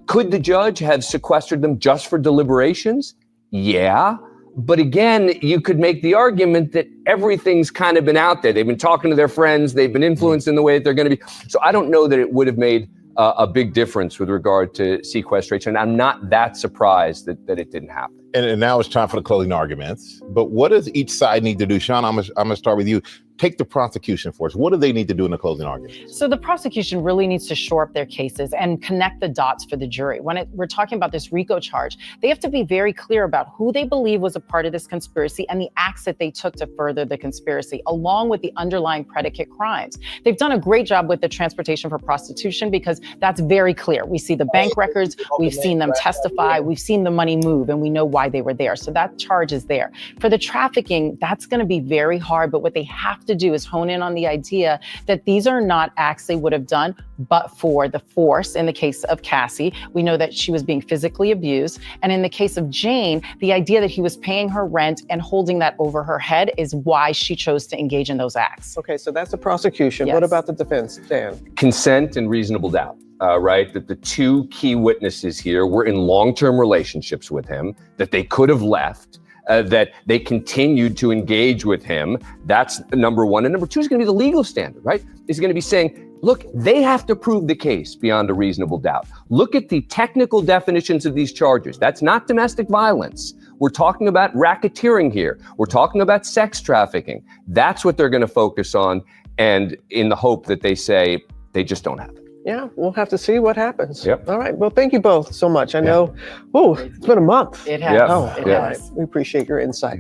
could the judge have sequestered them just for deliberations? Yeah. But again, you could make the argument that everything's kind of been out there. They've been talking to their friends. They've been influenced in the way that they're going to be. So I don't know that it would have made a big difference with regard to sequestration. I'm not that surprised that it didn't happen. And now it's time for the closing arguments. But what does each side need to do? Sean, I'm going to start with you. Take the prosecution for us. What do they need to do in the closing arguments? So the prosecution really needs to shore up their cases and connect the dots for the jury. When we're talking about this RICO charge, they have to be very clear about who they believe was a part of this conspiracy and the acts that they took to further the conspiracy, along with the underlying predicate crimes. They've done a great job with the transportation for prostitution because that's very clear. We see the bank records, we've seen them testify, we've seen the money move, and we know why they were there. So that charge is there. For the trafficking, that's going to be very hard, but what they have to do is hone in on the idea that these are not acts they would have done but for the force. In the case of Cassie, we know that she was being physically abused. And in the case of Jane, the idea that he was paying her rent and holding that over her head is why she chose to engage in those acts. Okay, so that's the prosecution. Yes. What about the defense, Dan? Consent and reasonable doubt. Right? That the 2 key witnesses here were in long-term relationships with him, that they could have left, that they continued to engage with him. That's number 1. And number 2 is going to be the legal standard, right? Is going to be saying, look, they have to prove the case beyond a reasonable doubt. Look at the technical definitions of these charges. That's not domestic violence. We're talking about racketeering here. We're talking about sex trafficking. That's what they're going to focus on, and in the hope that they say they just don't have it. Yeah, we'll have to see what happens. Yep. All right. Well, thank you both so much. I know, it's been a month. It has. Yeah. Oh, It all has. right. We appreciate your insight.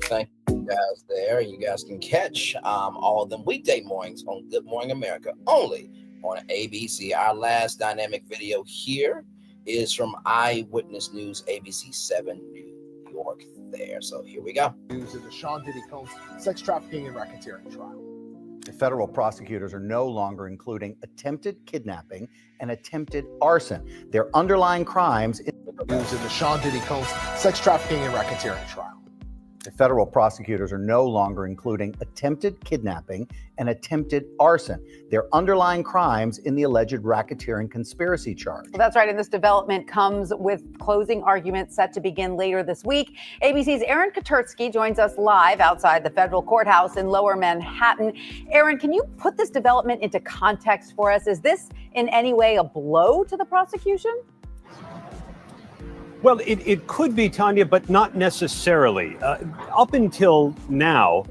Thank you guys there. You guys can catch all of them weekday mornings on Good Morning America, only on ABC. Our last dynamic video here is from Eyewitness News, ABC 7 New York there. So here we go. News of the Sean Diddy Combs sex trafficking and racketeering trial. The federal prosecutors are no longer including attempted kidnapping and attempted arson. Their underlying crimes. News of the Sean Diddy Combs sex trafficking and racketeering trial. The federal prosecutors are no longer including attempted kidnapping and attempted arson. Their underlying crimes in the alleged racketeering conspiracy charge. Well, that's right. And this development comes with closing arguments set to begin later this week. ABC's Aaron Katurski joins us live outside the federal courthouse in Lower Manhattan. Aaron, can you put this development into context for us? Is this in any way a blow to the prosecution? Well, it could be, Tanya, but not necessarily. Up until now,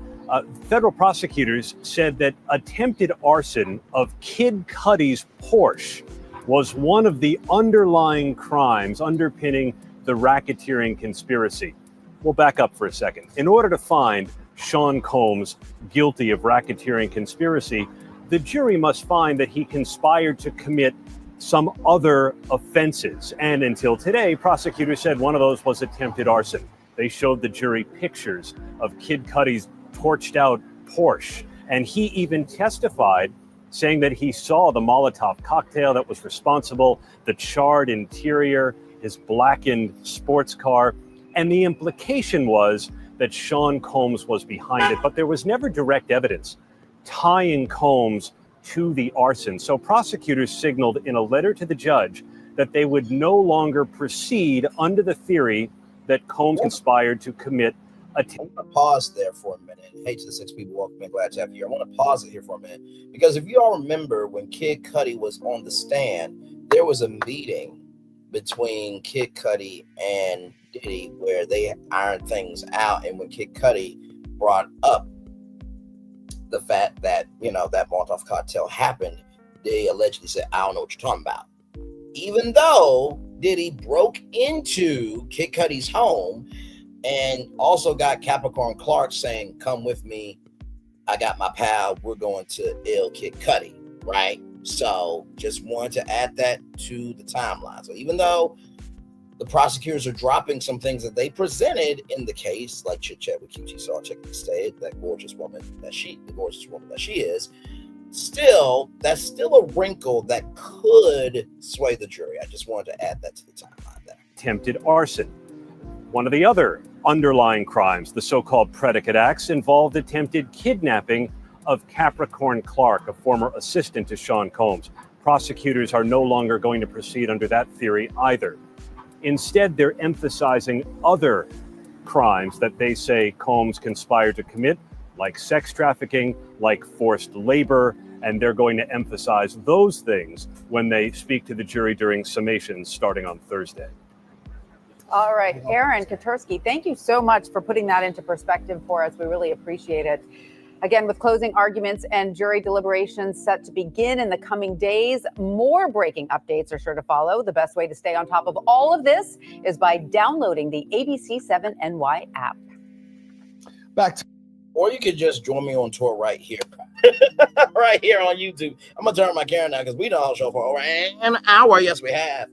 federal prosecutors said that attempted arson of Kid Cudi's Porsche was one of the underlying crimes underpinning the racketeering conspiracy. We'll back up for a second. In order to find Sean Combs guilty of racketeering conspiracy, the jury must find that he conspired to commit some other offenses. And until today, prosecutors said one of those was attempted arson. They showed the jury pictures of Kid Cudi's torched out Porsche. And he even testified, saying that he saw the Molotov cocktail that was responsible, the charred interior, his blackened sports car. And the implication was that Sean Combs was behind it, but there was never direct evidence tying Combs to the arson. So prosecutors signaled in a letter to the judge that they would no longer proceed under the theory that Combs conspired to commit a... I want to pause there for a minute. Hey to the 6 people, welcome in, glad to have you here. I want to pause it here for a minute because if you all remember when Kid Cudi was on the stand, there was a meeting between Kid Cudi and Diddy where they ironed things out, and when Kid Cudi brought up the fact that, you know, that Molotov cartel happened, they allegedly said, I don't know what you're talking about. Even though Diddy broke into Kid Cudi's home and also got Capricorn Clark saying, come with me, I got my pal, we're going to ill Kid Cudi, right? So just wanted to add that to the timeline. So even though the prosecutors are dropping some things that they presented in the case, like chit chat with QT Saw, check the stage, that gorgeous woman that she is, still, that's still a wrinkle that could sway the jury. I just wanted to add that to the timeline there. Attempted arson. One of the other underlying crimes, the so-called predicate acts, involved attempted kidnapping of Capricorn Clark, a former assistant to Sean Combs. Prosecutors are no longer going to proceed under that theory either. Instead, they're emphasizing other crimes that they say Combs conspired to commit, like sex trafficking, like forced labor, and they're going to emphasize those things when they speak to the jury during summations starting on Thursday. All right, Aaron Katersky, thank you so much for putting that into perspective for us. We really appreciate it. Again, with closing arguments and jury deliberations set to begin in the coming days, more breaking updates are sure to follow. The best way to stay on top of all of this is by downloading the ABC7NY app. Or you could just join me on tour right here. Right here on YouTube. I'm going to turn my camera now because we done all show for over an hour. Yes, we have.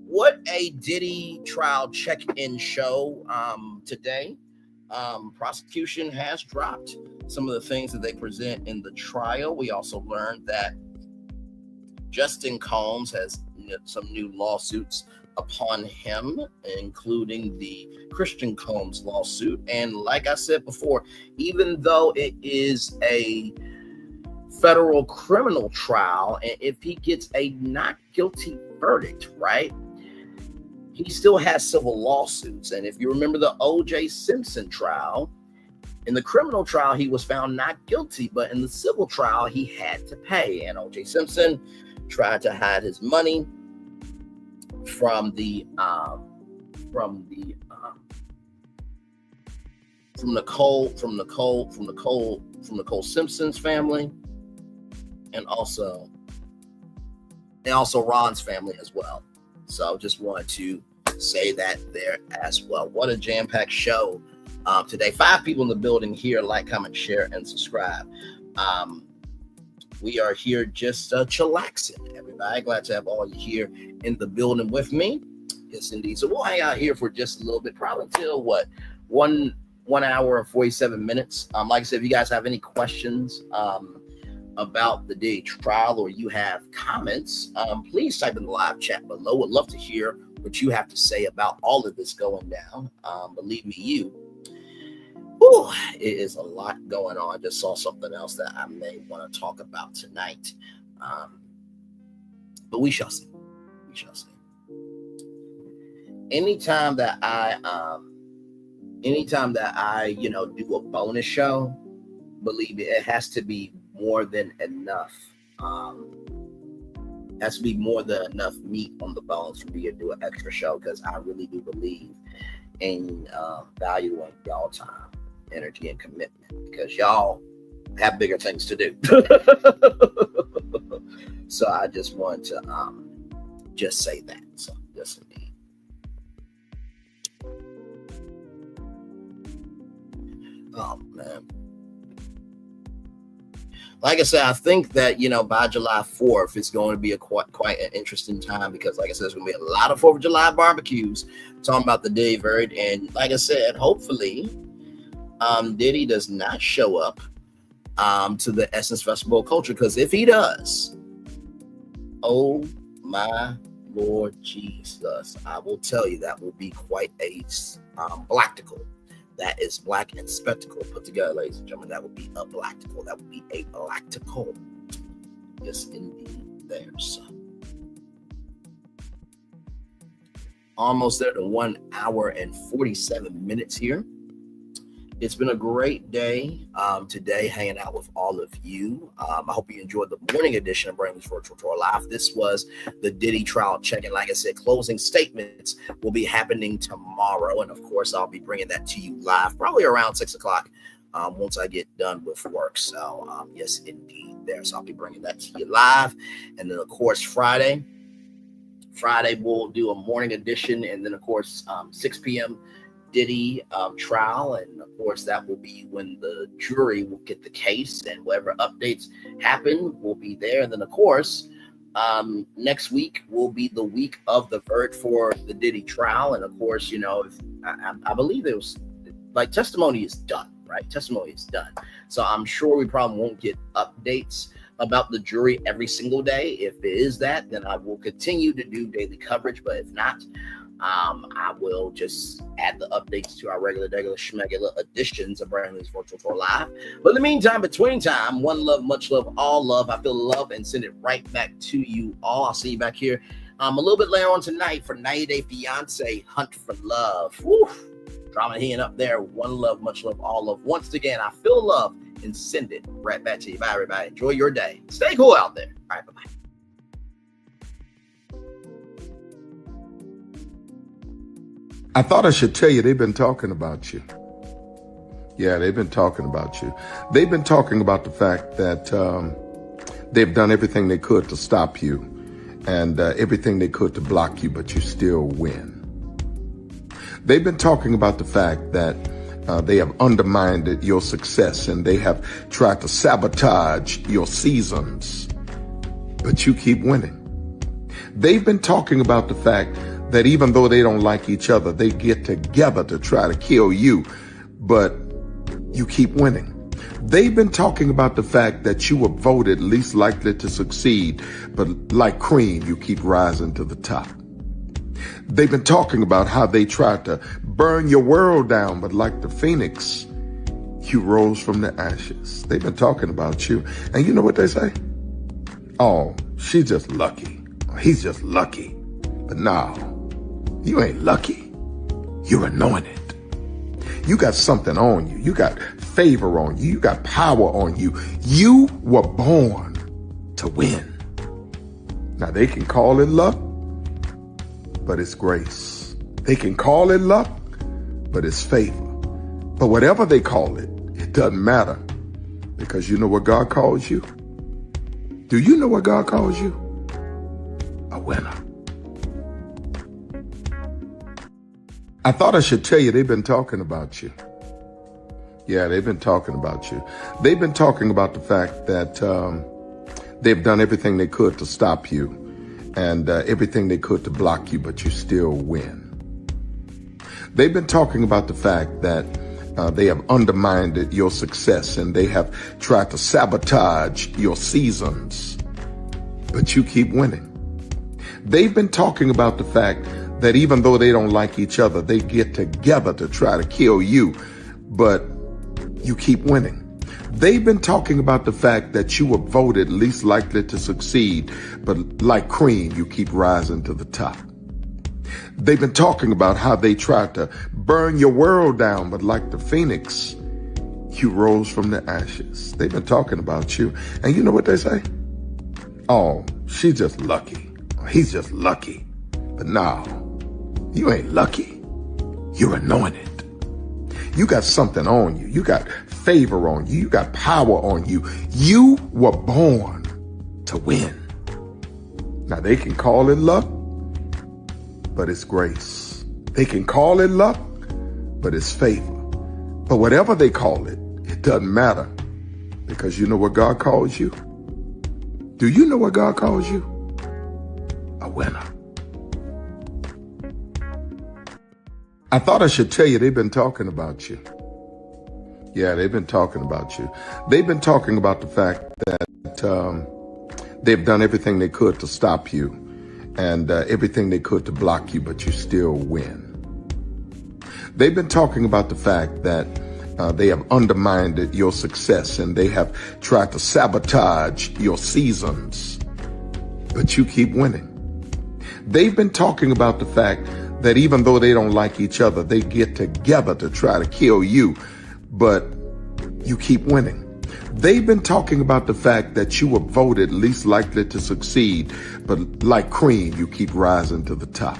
What a Diddy trial check-in show today. Prosecution has dropped some of the things that they present in the trial. We also learned that Justin Combs has some new lawsuits upon him, including the Christian Combs lawsuit. And like I said before, even though it is a federal criminal trial, and if he gets a not guilty verdict, right, he still has civil lawsuits. And if you remember the O.J. Simpson trial, in the criminal trial, he was found not guilty, but in the civil trial, he had to pay. And O.J. Simpson tried to hide his money from the Nicole Simpson's family, and also Ron's family as well. So just wanted to say that there as well. What a jam-packed show today. 5 people in the building here. Like, comment, share, and subscribe. We are here just chillaxing, everybody. Glad to have all you here in the building with me. Yes, indeed. So we'll hang out here for just a little bit, probably till what, 1 hour and 47 minutes. Like I said, if you guys have any questions about the Diddy trial, or you have comments, please type in the live chat below. Would love to hear what you have to say about all of this going down. Believe me, it is a lot going on. I just saw something else that I may want to talk about tonight. But we shall see. We shall see. Anytime that I do a bonus show, believe me, it has to be more than enough. Has to be more than enough meat on the bones for me to do an extra show, because I really do believe in valuing y'all time, energy, and commitment, because y'all have bigger things to do. So I just want to just say that. So yes, indeed. Oh man. Like I said, I think that, by July 4th, it's going to be quite an interesting time, because, like I said, there's going to be a lot of 4th of July barbecues talking about the Diddy verdict. And like I said, hopefully, Diddy does not show up to the Essence Festival of Culture, because if he does, oh my Lord Jesus, I will tell you, that will be quite a spectacle That is black and spectacle put together, ladies and gentlemen. That would be a blacticle. That would be a blacticle. Yes, indeed. There's almost there to 1 hour and 47 minutes here. It's been a great day today hanging out with all of you. I hope you enjoyed the morning edition of Brainley's Virtual Tour Live. This was the Diddy trial check-in. Like I said, closing statements will be happening tomorrow. And of course, I'll be bringing that to you live probably around 6 o'clock once I get done with work. So yes, indeed there. So I'll be bringing that to you live. And then of course, Friday we'll do a morning edition. And then of course, 6 p.m. Diddy trial, and of course that will be when the jury will get the case, and whatever updates happen will be there. And then of course next week will be the week of the verdict for the Diddy trial. And of course, you know, I believe it was like testimony is done, right? Testimony is done. So I'm sure we probably won't get updates about the jury every single day. If it is that, then I will continue to do daily coverage. But if not, I will just add the updates to our regular schmegular editions of Brainley's Virtual Tour Live. But in the meantime, between time, one love, much love, all love. I feel love and send it right back to you all. I'll see you back here a little bit later on tonight for 90 Day Fiance Hunt for Love. Woo! Drama heating up there. One love, much love, all love. Once again, I feel love and send it right back to you. Bye, everybody. Enjoy your day. Stay cool out there. All right, bye-bye. I thought I should tell you they've been talking about you. Yeah, they've been talking about you. They've been talking about the fact that they've done everything they could to stop you and everything they could to block you, but you still win. They've been talking about the fact that they have undermined your success and they have tried to sabotage your seasons, but you keep winning. They've been talking about the fact that even though they don't like each other, they get together to try to kill you, but you keep winning. They've been talking about the fact that you were voted least likely to succeed, but like cream, you keep rising to the top. They've been talking about how they tried to burn your world down, but like the phoenix, you rose from the ashes. They've been talking about you. And you know what they say? Oh, she's just lucky. He's just lucky. But no, you ain't lucky. You're anointed. You got something on you. You got favor on you. You got power on you. You were born to win. Now they can call it luck, but it's grace. They can call it luck, but it's favor. But whatever they call it, it doesn't matter, because you know what God calls you? Do you know what God calls you? A winner. I thought I should tell you they've been talking about you. Yeah, they've been talking about you. They've been talking about the fact that they've done everything they could to stop you and everything they could to block you, but you still win. They've been talking about the fact that they have undermined your success and they have tried to sabotage your seasons, but you keep winning. They've been talking about the fact that even though they don't like each other, they get together to try to kill you, but you keep winning. They've been talking about the fact that you were voted least likely to succeed, but like cream, you keep rising to the top. They've been talking about how they tried to burn your world down, but like the phoenix, you rose from the ashes. They've been talking about you. And you know what they say? Oh, she's just lucky. He's just lucky. But no, you ain't lucky. You're anointed. You got something on you. You got favor on you. You got power on you. You were born to win. Now they can call it luck, but it's grace. They can call it luck, but it's favor. But whatever they call it, it doesn't matter, because you know what God calls you? Do you know what God calls you? A winner. I thought I should tell you they've been talking about you. Yeah, they've been talking about you. They've been talking about the fact that they've done everything they could to stop you and everything they could to block you, but you still win. They've been talking about the fact that they have undermined your success and they have tried to sabotage your seasons, but you keep winning. They've been talking about the fact that even though they don't like each other, they get together to try to kill you, but you keep winning. They've been talking about the fact that you were voted least likely to succeed, but like cream, you keep rising to the top.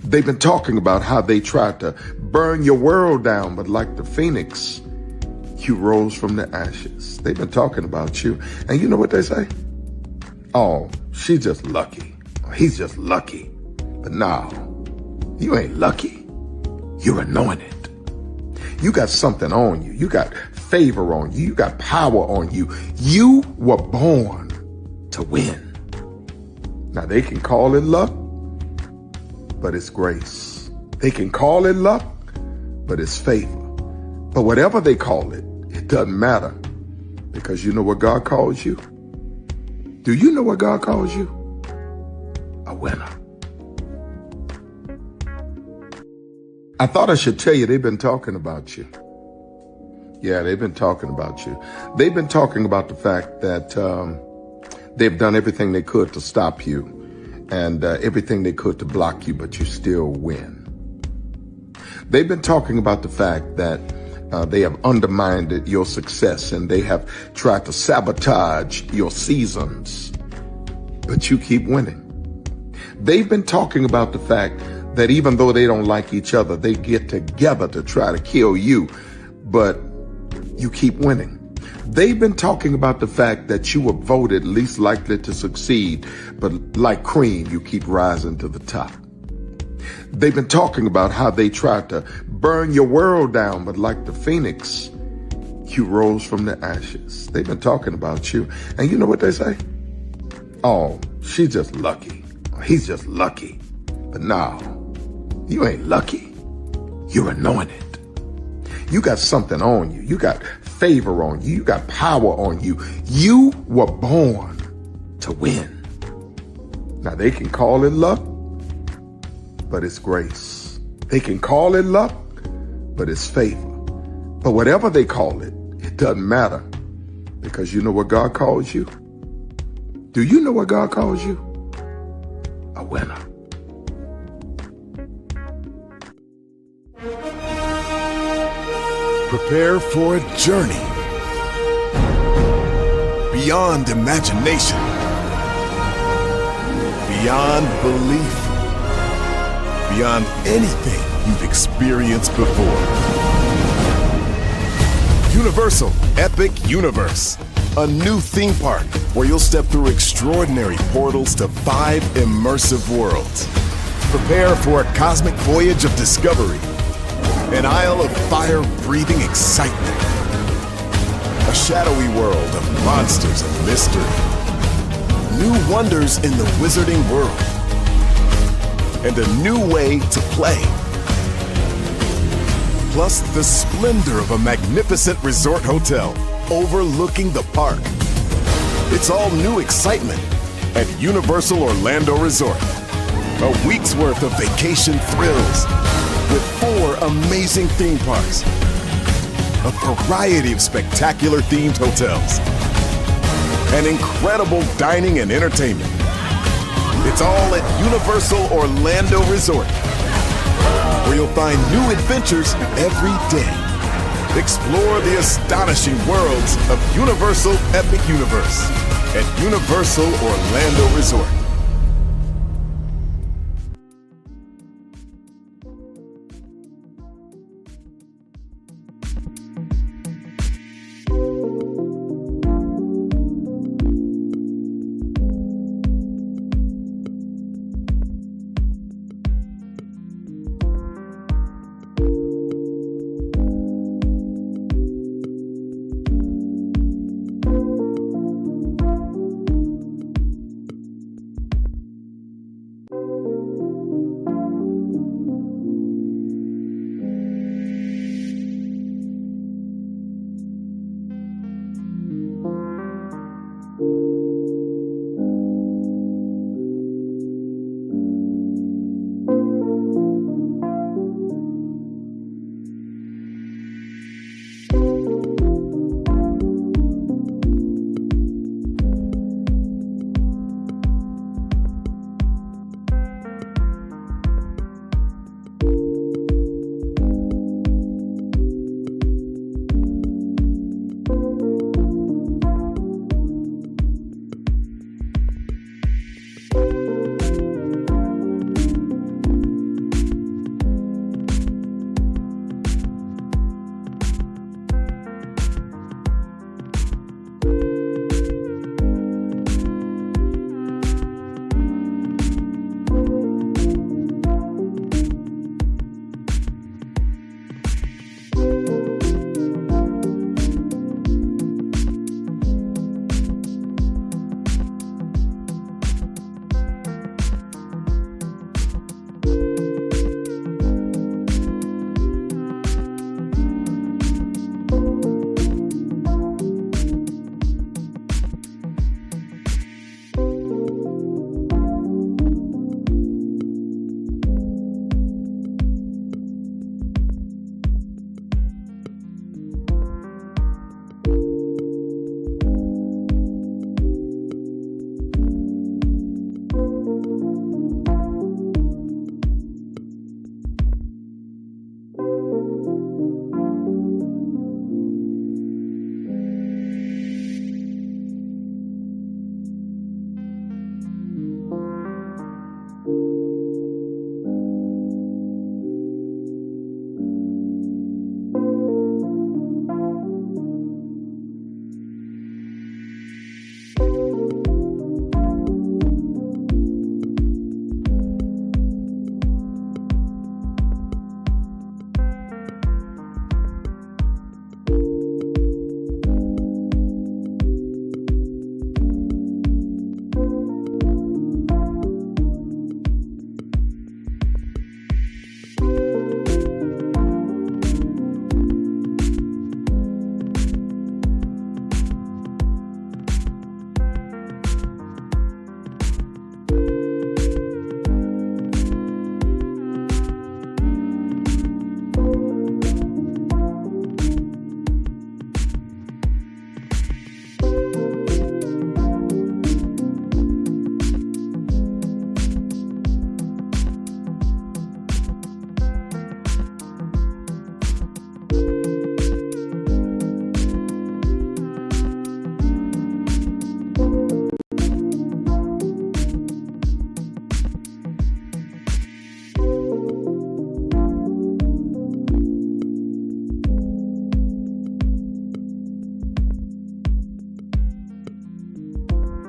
They've been talking about how they tried to burn your world down, but like the phoenix, you rose from the ashes. They've been talking about you. And you know what they say? Oh, she's just lucky. He's just lucky. But no, you ain't lucky. You're anointed. You got something on you. You got favor on you. You got power on you. You were born to win. Now they can call it luck, but it's grace. They can call it luck, but it's favor. But whatever they call it, it doesn't matter, because you know what God calls you? Do you know what God calls you? A winner. I thought I should tell you they've been talking about you. Yeah, they've been talking about you. They've been talking about the fact that they've done everything they could to stop you and everything they could to block you, but you still win. They've been talking about the fact that they have undermined your success and they have tried to sabotage your seasons, but you keep winning. They've been talking about the fact that even though they don't like each other, they get together to try to kill you, but you keep winning. They've been talking about the fact that you were voted least likely to succeed, but like cream, you keep rising to the top. They've been talking about how they tried to burn your world down, but like the phoenix, you rose from the ashes. They've been talking about you. And you know what they say? Oh, she's just lucky. He's just lucky. But no, you ain't lucky. You're anointed. You got something on you. You got favor on you. You got power on you. You were born to win. Now they can call it luck, but it's grace. They can call it luck, but it's favor. But whatever they call it, it doesn't matter, because you know what God calls you? Do you know what God calls you? A winner. Prepare for a journey beyond imagination, beyond belief, beyond anything you've experienced before. Universal Epic Universe, a new theme park where you'll step through extraordinary portals to 5 immersive worlds. Prepare for a cosmic voyage of discovery, an isle of fire-breathing excitement, a shadowy world of monsters and mystery, new wonders in the wizarding world, and a new way to play. Plus the splendor of a magnificent resort hotel overlooking the park. It's all new excitement at Universal Orlando Resort. A week's worth of vacation thrills with 4 amazing theme parks, a variety of spectacular themed hotels, and incredible dining and entertainment. It's all at Universal Orlando Resort, where you'll find new adventures every day. Explore the astonishing worlds of Universal Epic Universe at Universal Orlando Resort.